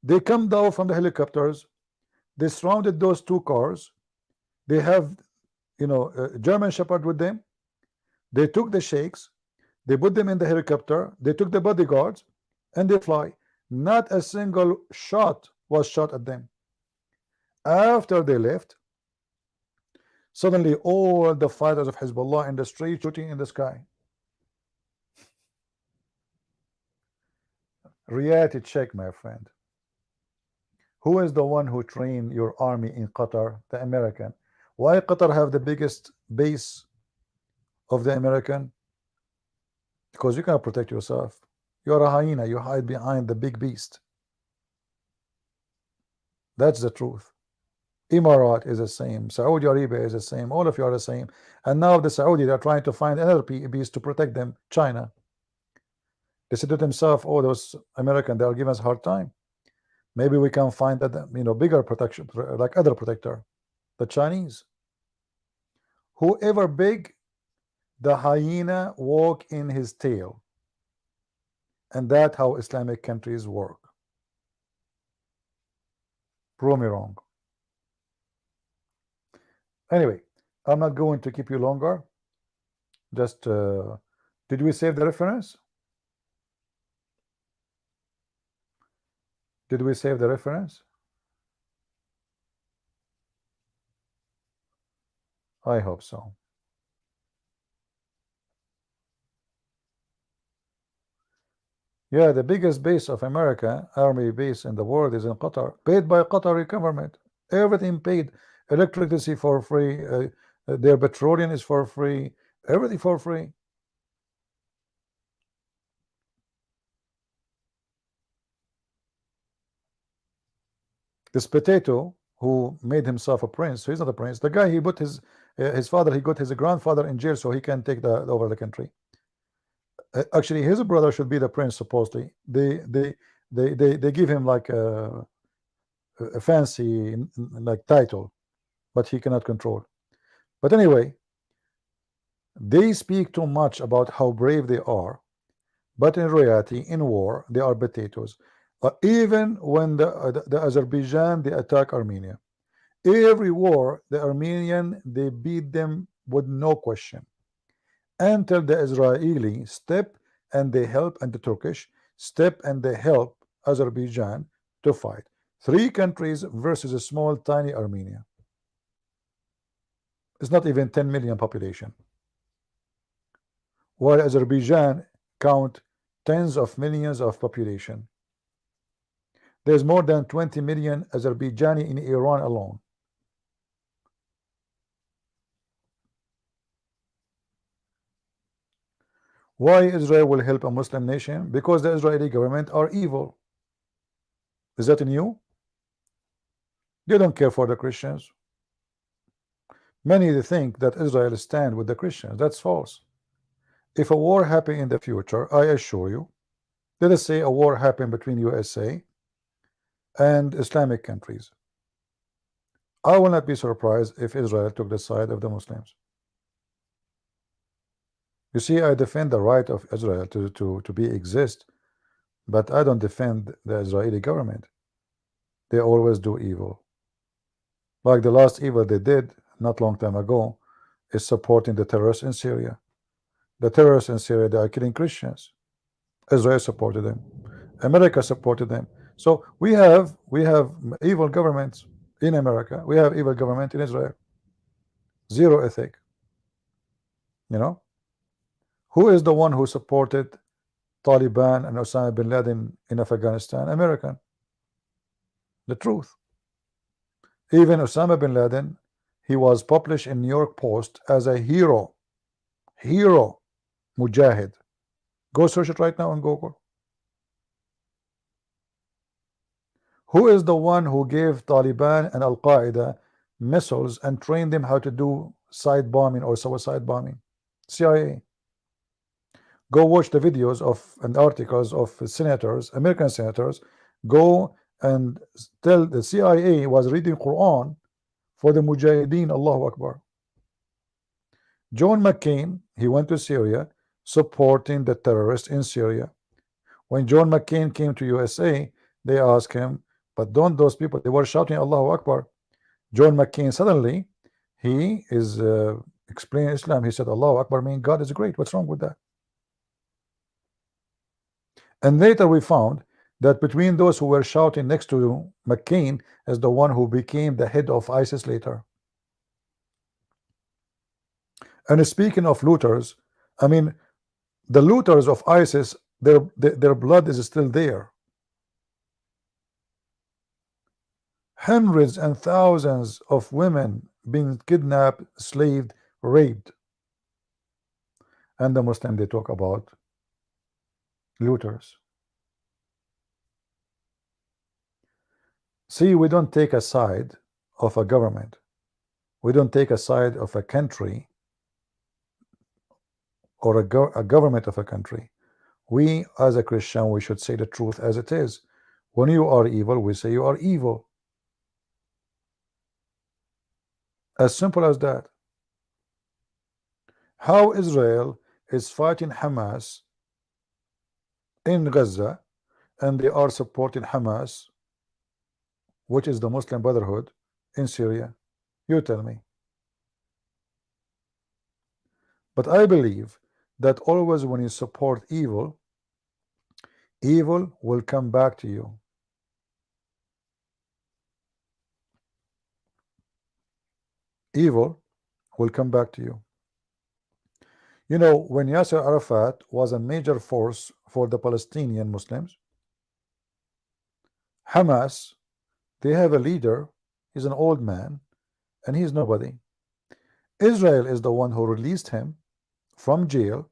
They come down from the helicopters. They surrounded those two cars. They have, you know, a German Shepherd with them. They took the sheikhs. They put them in the helicopter. They took the bodyguards and they fly. Not a single shot was shot at them. After they left, suddenly all the fighters of Hezbollah in the street shooting in the sky. Reality check, my friend. Who is the one who trained your army in Qatar? The American. Why Qatar have the biggest base of the American? Because you cannot protect yourself. You're a hyena. You hide behind the big beast. That's the truth. Emirat is the same. Saudi Arabia is the same. All of you are the same. And now the Saudi, they're trying to find another beast to protect them. China. They said to themselves, oh, those Americans, they are giving us a hard time. Maybe we can find that, you know, bigger protection, like other protector, the Chinese. Whoever big, the hyena walk in his tail. And that's how Islamic countries work. Prove me wrong. Anyway, I'm not going to keep you longer. Just Did we save the reference? Did we save the reference? I hope so. Yeah, the biggest base of America, army base in the world, is in Qatar, paid by Qatari government. Everything paid, electricity for free, their petroleum is for free, everything for free. This potato who made himself a prince, he's not a prince. The guy, he put his father, he got his grandfather in jail so he can take over the country. Actually, his brother should be the prince. Supposedly, they give him like a fancy like title, but he cannot control. But anyway, they speak too much about how brave they are, but in reality, in war, they are potatoes. Even when the Azerbaijan they attack Armenia, every war the Armenian they beat them with no question, until the Israeli step and they help, and the Turkish step and they help Azerbaijan to fight. Three countries versus a small tiny Armenia. It's not even 10 million population, while Azerbaijan count tens of millions of population. There's more than 20 million Azerbaijani in Iran alone. Why Israel will help a Muslim nation? Because the Israeli government are evil. Is that new? They don't care for the Christians. Many think that Israel stand with the Christians. That's false. If a war happen in the future, I assure you, let us say a war happen between USA and Islamic countries, I will not be surprised if Israel took the side of the Muslims. You see, I defend the right of Israel to be exist, but I don't defend the Israeli government. They always do evil. Like the last evil they did not long time ago is supporting the terrorists in Syria. The terrorists in Syria, they are killing Christians. Israel supported them. America supported them. So we have evil governments in America. We have evil government in Israel. Zero ethic. You know, who is the one who supported Taliban and Osama bin Laden in Afghanistan? American. The truth. Even Osama bin Laden, he was published in New York Post as a hero. Hero. Mujahid. Go search it right now on Google. Who is the one who gave Taliban and Al Qaeda missiles and trained them how to do side bombing or suicide bombing? CIA. Go watch the videos of and articles of senators, American senators. Go and tell the CIA was reading Quran for the Mujahideen. Allahu Akbar. John McCain, he went to Syria supporting the terrorists in Syria. When John McCain came to USA, they asked him, but don't those people, they were shouting Allahu Akbar. John McCain suddenly, he is explaining Islam. He said Allahu Akbar means God is great. What's wrong with that? And later we found that between those who were shouting next to McCain as the one who became the head of ISIS later. And speaking of looters, I mean, the looters of ISIS, their blood is still there. Hundreds and thousands of women being kidnapped, slaved, raped. And the Muslim, they talk about looters. See, we don't take a side of a government. We don't take a side of a country or a government of a country. We, as a Christian, we should say the truth as it is. When you are evil, we say you are evil. As simple as that. How Israel is fighting Hamas in Gaza and they are supporting Hamas, which is the Muslim Brotherhood, in Syria? You tell me. But I believe that always when you support evil, evil will come back to you. Evil will come back to you. You know, when Yasser Arafat was a major force for the Palestinian Muslims, Hamas, they have a leader, he's an old man, and he's nobody. Israel is the one who released him from jail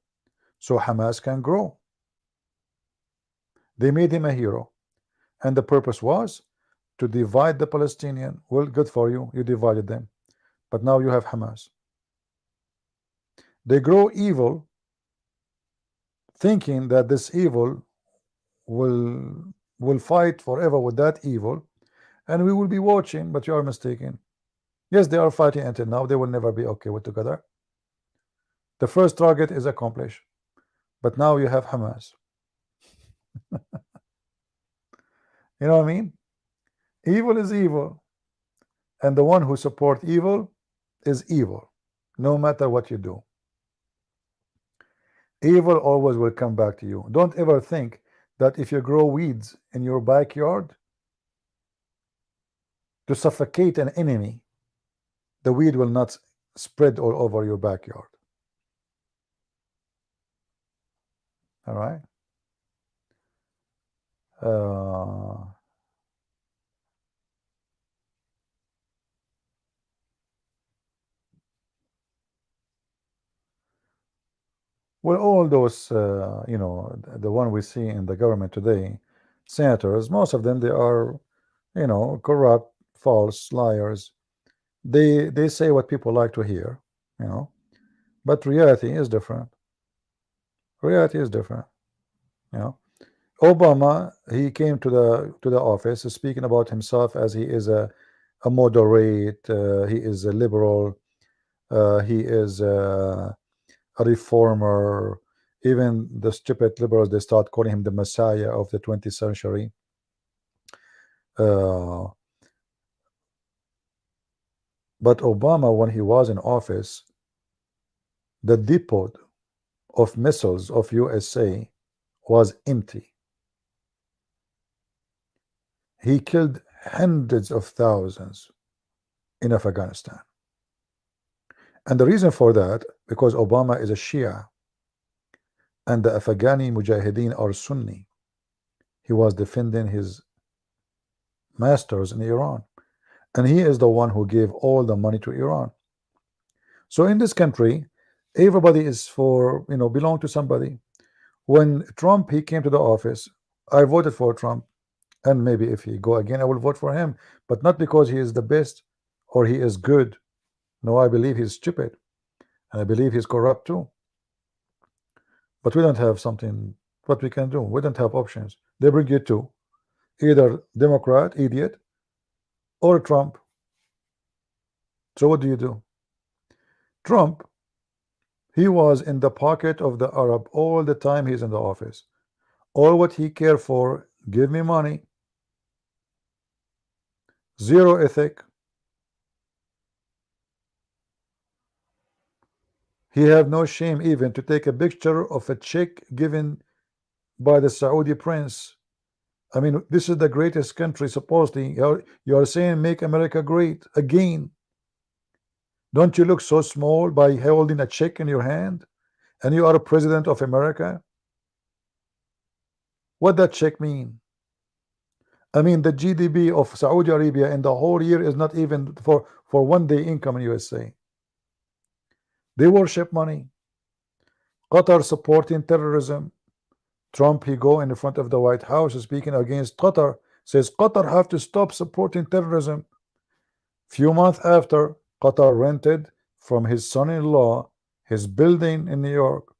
so Hamas can grow. They made him a hero, and the purpose was to divide the Palestinian. Well, good for you, you divided them, but now you have Hamas. They grow evil, thinking that this evil will fight forever with that evil, and we will be watching, but you are mistaken. Yes, they are fighting until now. They will never be okay with together. The first target is accomplished, but now you have Hamas. You know what I mean? Evil is evil, and the one who supports evil is evil, no matter what you do. Evil always will come back to you. Don't ever think that if you grow weeds in your backyard to suffocate an enemy, the weed will not spread all over your backyard. All right. Well, all those, you know, the one we see in the government today, senators, most of them, they are, you know, corrupt, false, liars. They say what people like to hear, you know, but reality is different. Reality is different, you know. Obama, he came to the office speaking about himself as he is a moderate, he is a liberal, he is a reformer. Even the stupid liberals, they start calling him the messiah of the 20th century. But Obama, when he was in office, the depot of missiles of USA was empty. He killed hundreds of thousands in Afghanistan. And the reason for that, because Obama is a Shia and the Afghani Mujahideen are Sunni. He was defending his masters in Iran, and he is the one who gave all the money to Iran. So in this country, everybody is for, you know, belong to somebody. When Trump, he came to the office, I voted for Trump, and maybe if he go again, I will vote for him, but not because he is the best or he is good. No, I believe he's stupid, and I believe he's corrupt too. But we don't have something, what we can do. We don't have options. They bring you two, either Democrat, idiot, or Trump. So what do you do? Trump, he was in the pocket of the Arab all the time he's in the office. All what he cared for, give me money. Zero ethic. He have no shame even to take a picture of a check given by the Saudi prince. I mean, this is the greatest country, supposedly. You're saying make America great again. Don't you look so small by holding a check in your hand? And you are a president of America? What that check mean? I mean, the GDP of Saudi Arabia in the whole year is not even for 1 day income in USA. They worship money. Qatar supporting terrorism. Trump, he go in the front of the White House speaking against Qatar, says Qatar have to stop supporting terrorism. Few months after, Qatar rented from his son-in-law his building in New York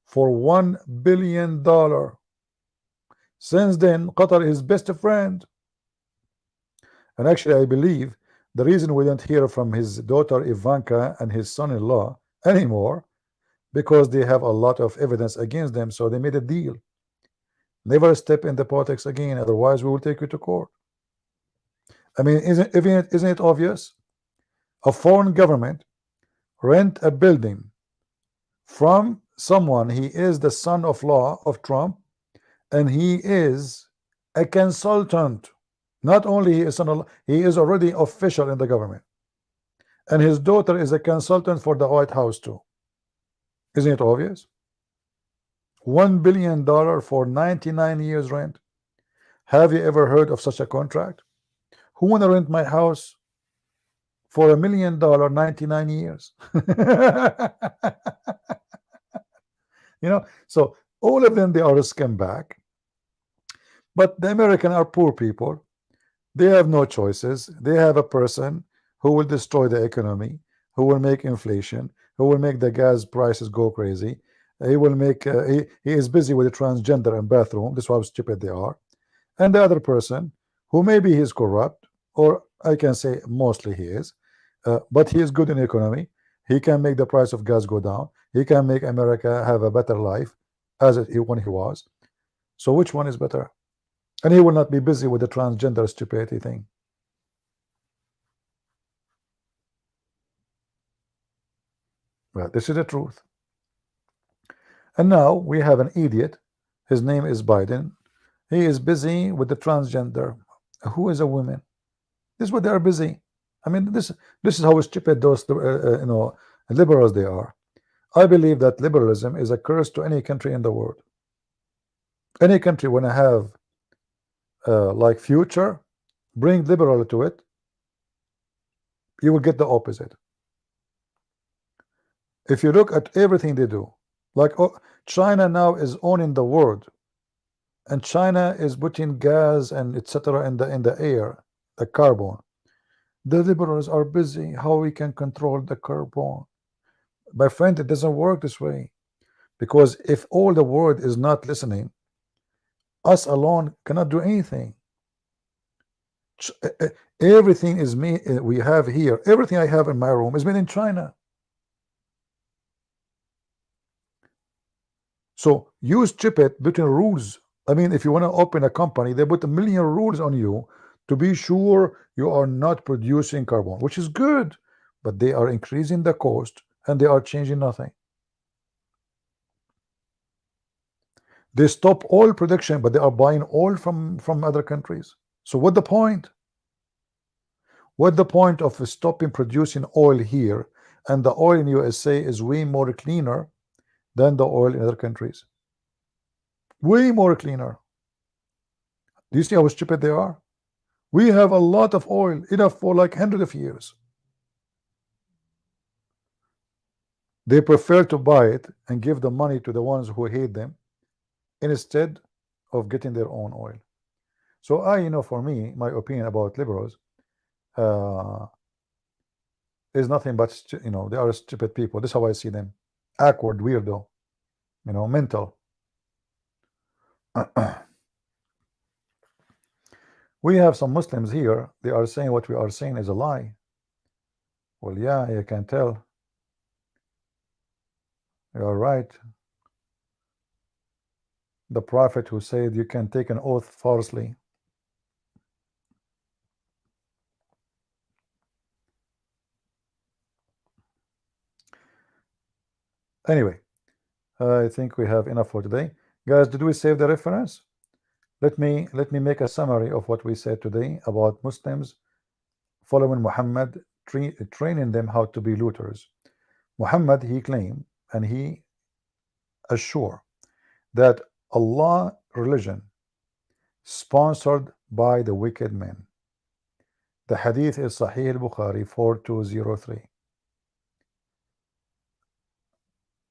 for $1 billion. Since then, Qatar is best friend. And actually, I believe the reason we don't hear from his daughter Ivanka and his son-in-law anymore, because they have a lot of evidence against them, so they made a deal. Never step in the politics again, otherwise we will take you to court. I mean, isn't it obvious? A foreign government rent a building from someone, he is the son of law of Trump, and he is a consultant. Not only he is son of law, he is already official in the government, and his daughter is a consultant for the White House too. Isn't it obvious? $1 billion for 99 years rent. Have you ever heard of such a contract? Who want to rent my house for $1 million 99 years? So all of them, they are a scumbag. But the American are poor people. They have no choices. They have a person who will destroy the economy, who will make inflation, who will make the gas prices go crazy. He will make he is busy with the transgender and bathroom. This is how stupid they are. And the other person, who maybe he is corrupt, or I can say mostly he is, but he is good in the economy. He can make the price of gas go down. He can make America have a better life as when he was. So which one is better? And he will not be busy with the transgender stupidity thing. Well, this is the truth. And now we have an idiot. His name is Biden. He is busy with the transgender. Who is a woman? This is what they are busy. I mean, this is how stupid those liberals they are. I believe that liberalism is a curse to any country in the world. Any country want to have like future, bring liberal to it, you will get the opposite. If you look at everything they do, like China now is owning the world, and China is putting gas and etc. in the air, the carbon. The liberals are busy how we can control the carbon. My friend, it doesn't work this way, because if all the world is not listening, us alone cannot do anything. Everything is me. We have here, everything I have in my room is made in China. So you stupid between rules. I mean, if you want to open a company, they put a million rules on you to be sure you are not producing carbon, which is good, but they are increasing the cost and they are changing nothing. They stop oil production, but they are buying oil from other countries. So what the point? What the point of stopping producing oil here, and the oil in USA is way more cleaner than the oil in other countries? Way more cleaner. Do you see how stupid they are? We have a lot of oil, enough for like hundreds of years. They prefer to buy it and give the money to the ones who hate them instead of getting their own oil. So for me, my opinion about liberals is nothing but they are stupid people. This is how I see them. Awkward, weirdo, mental. We have some Muslims here. They are saying what we are saying is a lie. Well, yeah, you can tell. You are right. The prophet who said you can take an oath falsely. Anyway, I think we have enough for today. Guys, did we save the reference? Let me make a summary of what we said today about Muslims following Muhammad, training them how to be looters. Muhammad, he claimed and he assured that Allah religion sponsored by the wicked men. The hadith is Sahih al-Bukhari 4203.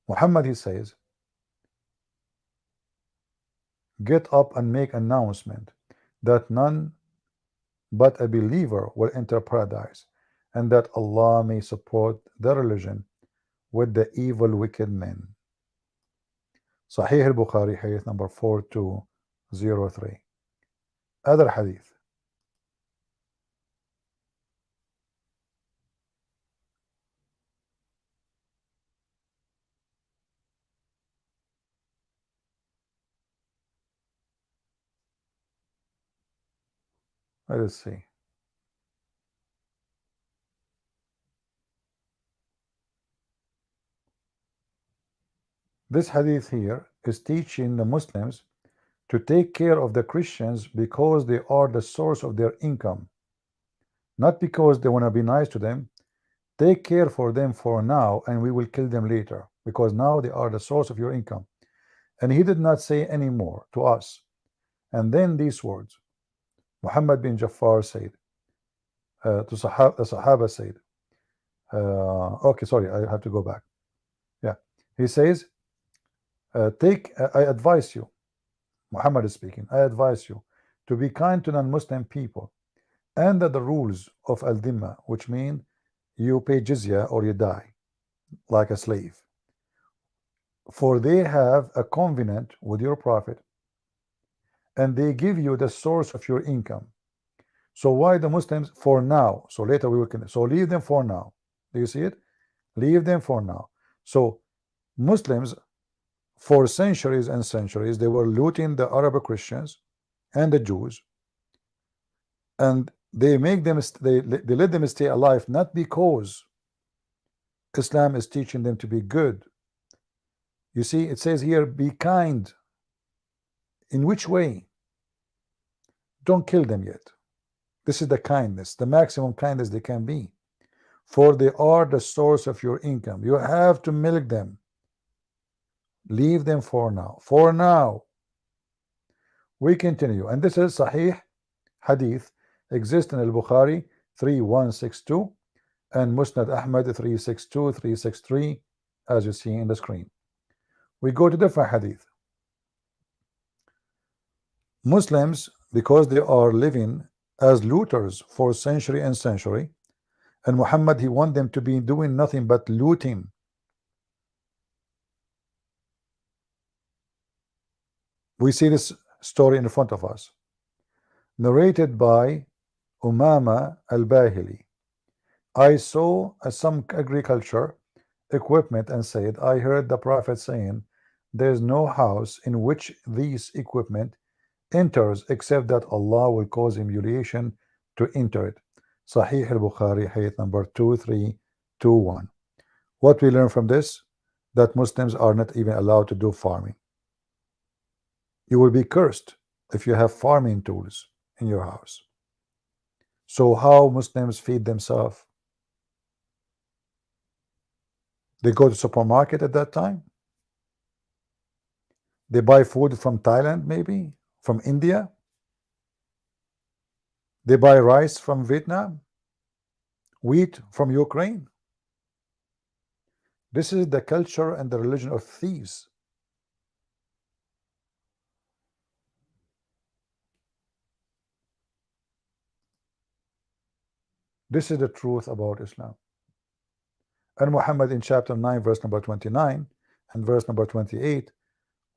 Muhammad, he says, get up and make announcement that none but a believer will enter paradise, and that Allah may support the religion with the evil wicked men. Sahih al-Bukhari, hadith number 4203. Other hadith. Let us see. This hadith here is teaching the Muslims to take care of the Christians because they are the source of their income, not because they want to be nice to them. Take care for them for now, and we will kill them later, because now they are the source of your income. And he did not say any more to us. And then these words, Muhammad bin Jafar said, to the Sahaba said, okay, sorry, I have to go back. Yeah, he says, I advise you, Muhammad is speaking, I advise you to be kind to non-Muslim people under the rules of al-Dhimma, which mean you pay jizya or you die like a slave. For they have a covenant with your prophet, and they give you the source of your income. So why the Muslims for now? So later we will continue. So leave them for now. Do you see it? Leave them for now. So Muslims for centuries and centuries they were looting the Arab Christians and the Jews, and they make them they let them stay alive not because Islam is teaching them to be good. You see, it says here, be kind. In which way? Don't kill them yet. This is the kindness, the maximum kindness they can be. For they are the source of your income. You have to milk them. Leave them for now. For now. We continue. And this is Sahih Hadith. Exists in Al-Bukhari 3162 and Musnad Ahmad 362, 363, as you see in the screen. We go to different hadith. Muslims, because they are living as looters for century and century, and Muhammad, he want them to be doing nothing but looting. We see this story in front of us, narrated by Umama al-Bahili. I saw some agriculture equipment and said, I heard the Prophet saying, there is no house in which these equipment enters except that Allah will cause humiliation to enter it. Sahih al-Bukhari, hadith number 2321. What we learn from this? That Muslims are not even allowed to do farming. You will be cursed if you have farming tools in your house. So how Muslims feed themselves? They go to supermarket at that time. They buy food from Thailand, maybe from India. They buy rice from Vietnam, wheat from Ukraine. This is the culture and the religion of thieves. This is the truth about Islam. And Muhammad in chapter 9 verse number 29 and verse number 28,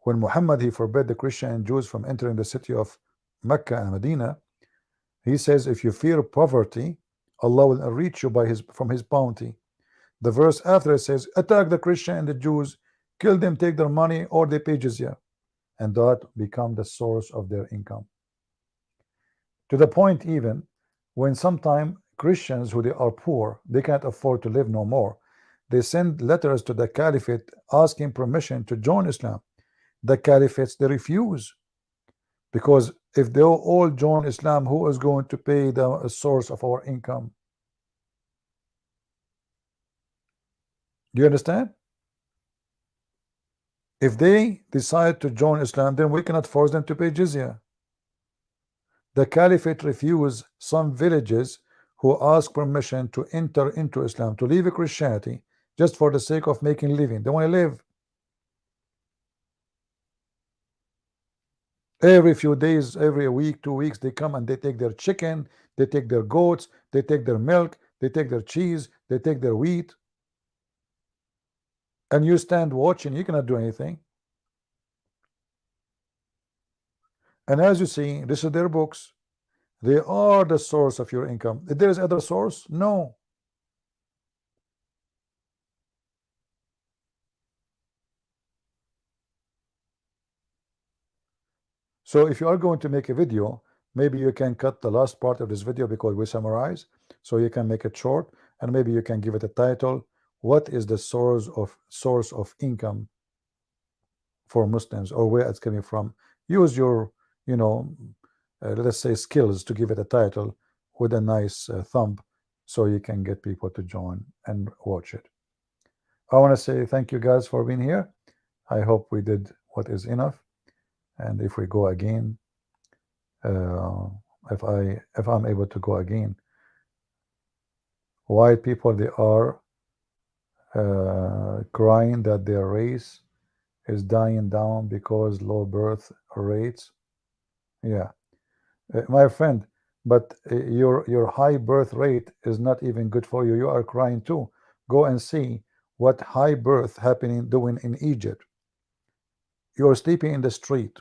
when Muhammad he forbade the Christian and Jews from entering the city of Mecca and Medina, he says, if you fear poverty, Allah will enrich you from his bounty. The verse after it says, attack the Christian and the Jews, kill them, take their money, or they pay jizya, and that become the source of their income. To the point even when sometimes Christians who they are poor, they can't afford to live no more, they send letters to the caliphate asking permission to join Islam. The caliphates, they refuse, because if they all join Islam, who is going to pay the source of our income? Do you understand? If they decide to join Islam, then we cannot force them to pay jizya. The caliphate refused some villages who ask permission to enter into Islam, to leave Christianity, just for the sake of making living. They want to live. Every few days, every week, 2 weeks, they come and they take their chicken, they take their goats, they take their milk, they take their cheese, they take their wheat. And you stand watching, you cannot do anything. And as you see, this is their books. They are the source of your income. If there is other source, no. So if you are going to make a video, maybe you can cut the last part of this video because we summarize, so you can make it short, and maybe you can give it a title, what is the source of income for Muslims or where it's coming from. Use your, you know, let us say skills to give it a title with a nice thumb so you can get people to join and watch it. I want to say thank you guys for being here. I hope we did what is enough. And if we go again, if I'm able to go again, white people, they are crying that their race is dying down because low birth rates. Yeah, my friend, but your high birth rate is not even good for you. You are crying too. Go and see what high birth happening doing in Egypt. You're sleeping in the street.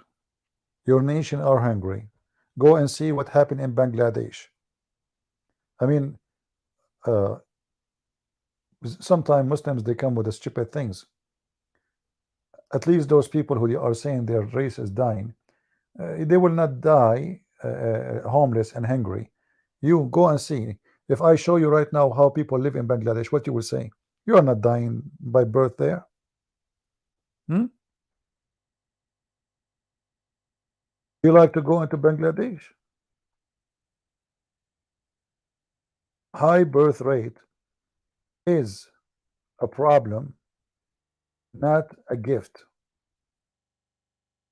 Your nation are hungry. Go and see what happened in Bangladesh. I mean, sometimes Muslims, they come with the stupid things. At least those people who are saying their race is dying, they will not die homeless and hungry. You go and see. If I show you right now how people live in Bangladesh, what you will say? You are not dying by birth there. Hmm? You like to go into Bangladesh? High birth rate is a problem, not a gift,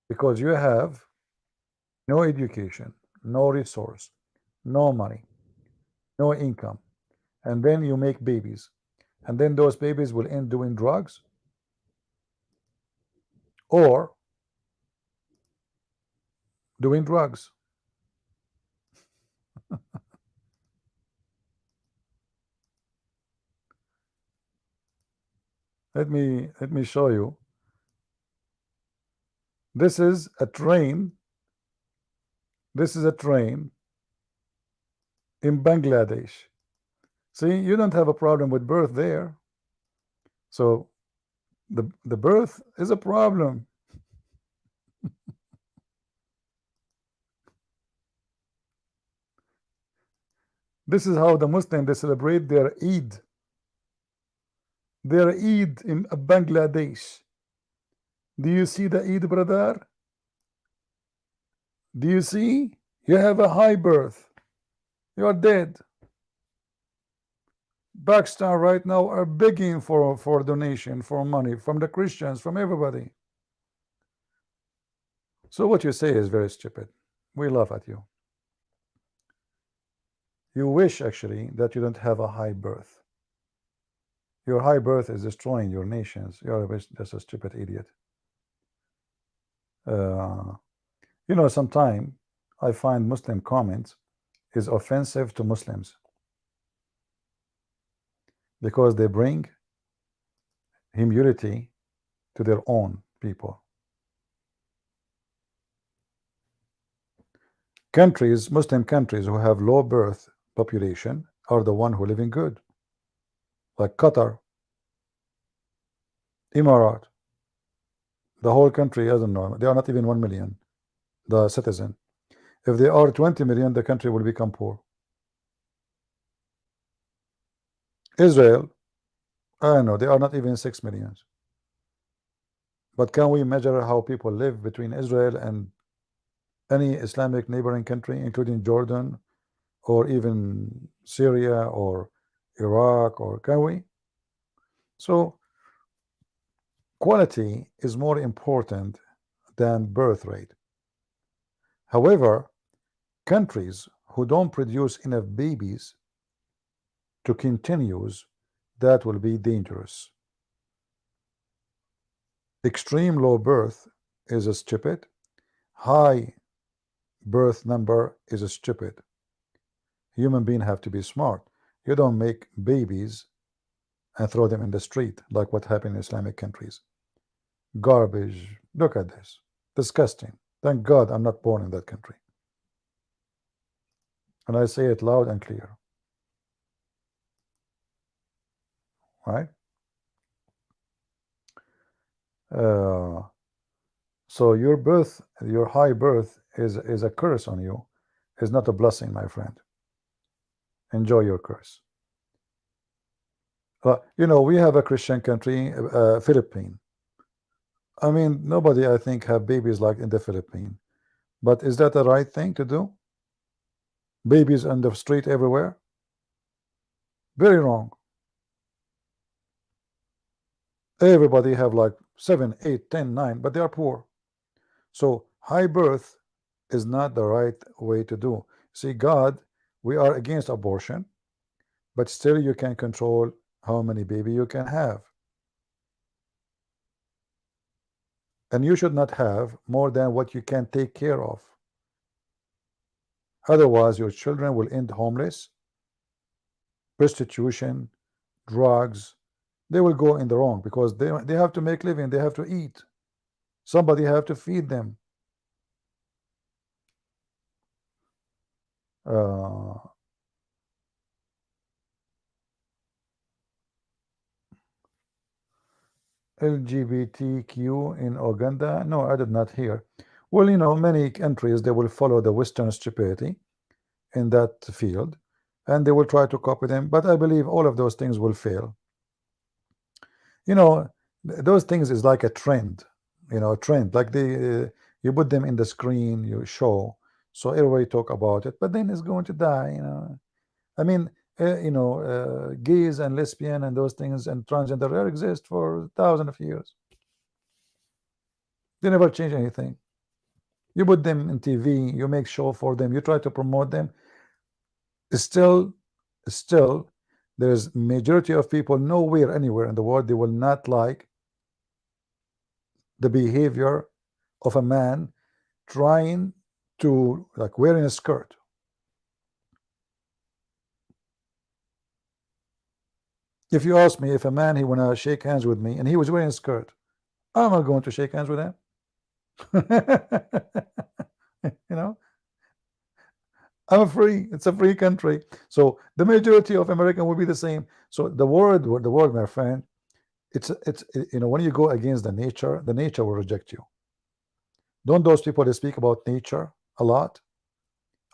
because you have no education, no resource, no money, no income, and then you make babies, and then those babies will end doing drugs or doing drugs. Let me show you. This is a train. This is a train in Bangladesh. See, you don't have a problem with birth there. So the birth is a problem. This is how the Muslims, they celebrate their Eid. Their Eid in Bangladesh. Do you see the Eid, brother? Do you see? You have a high birth. You are dead. Pakistan right now are begging for donation, for money from the Christians, from everybody. So what you say is very stupid. We laugh at you. You wish actually that you don't have a high birth. Your high birth is destroying your nations. You're just a stupid idiot. You know, sometimes I find Muslim comments is offensive to Muslims because they bring humility to their own people. Countries, Muslim countries who have low birth population are the one who live in good, like Qatar, Emirat. The whole country, I don't know, they are not even 1 million, the citizen. If they are 20 million, the country will become poor. Israel, I don't know, they are not even 6 million. But can we measure how people live between Israel and any Islamic neighboring country, including Jordan or even Syria or Iraq, or can we? So quality is more important than birth rate. However, countries who don't produce enough babies to continues, that will be dangerous. Extreme low birth is a stupid. High birth number is a stupid. Human beings have to be smart. You don't make babies and throw them in the street like what happened in Islamic countries. Garbage. Look at this. Disgusting. Thank God I'm not born in that country. And I say it loud and clear. Right? So your birth, your high birth is a curse on you, is not a blessing, my friend. Enjoy your curse. You know, we have a Christian country, Philippines. I mean, nobody, I think, have babies like in the Philippines. But is that the right thing to do? Babies on the street everywhere? Very wrong. Everybody have like 7, 8, 10, 9, but they are poor. So high birth is not the right way to do. See, God, we are against abortion, but still you can control how many baby you can have. And you should not have more than what you can take care of. Otherwise, your children will end homeless, prostitution, drugs. They will go in the wrong because they have to make living, they have to eat. Somebody have to feed them. LGBTQ in Uganda? No, I did not hear. Well, you know, many countries they will follow the Western stupidity in that field, and they will try to copy them. But I believe all of those things will fail. You know, those things is like a trend. You know, a trend like you put them in the screen, you show, so everybody talk about it, but then it's going to die. You know, I mean, gays and lesbian and those things and transgender they exist for thousands of years. They never change anything. You put them in TV, you make show for them, you try to promote them. Still, there's majority of people nowhere, anywhere in the world, they will not like the behavior of a man trying to like wearing a skirt. If you ask me if a man he wanna shake hands with me and he was wearing a skirt, I'm not going to shake hands with him. You know, I'm free. It's a free country. So the majority of American will be the same. So the word, my friend, it's when you go against the nature will reject you. Don't those people that speak about nature a lot?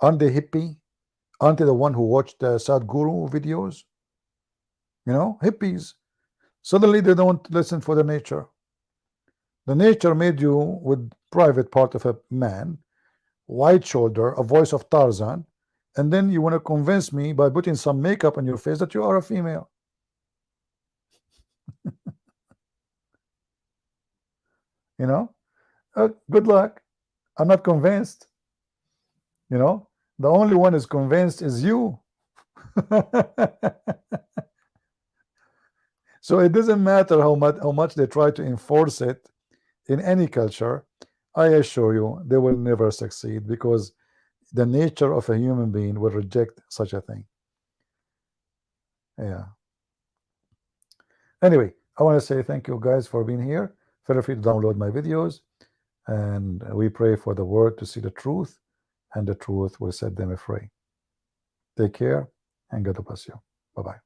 Aren't they hippie? Aren't they the one who watched the Sadhguru videos? You know, hippies. Suddenly they don't listen for the nature. The nature made you with private part of a man, wide shoulder, a voice of Tarzan, and then you want to convince me by putting some makeup on your face that you are a female. You know, good luck. I'm not convinced. You know, the only one is convinced is you. So it doesn't matter how much they try to enforce it in any culture. I assure you, they will never succeed because the nature of a human being will reject such a thing. Yeah. Anyway, I want to say thank you guys for being here. Feel free to download my videos, and we pray for the world to see the truth, and the truth will set them free. Take care, and God bless you. Bye bye.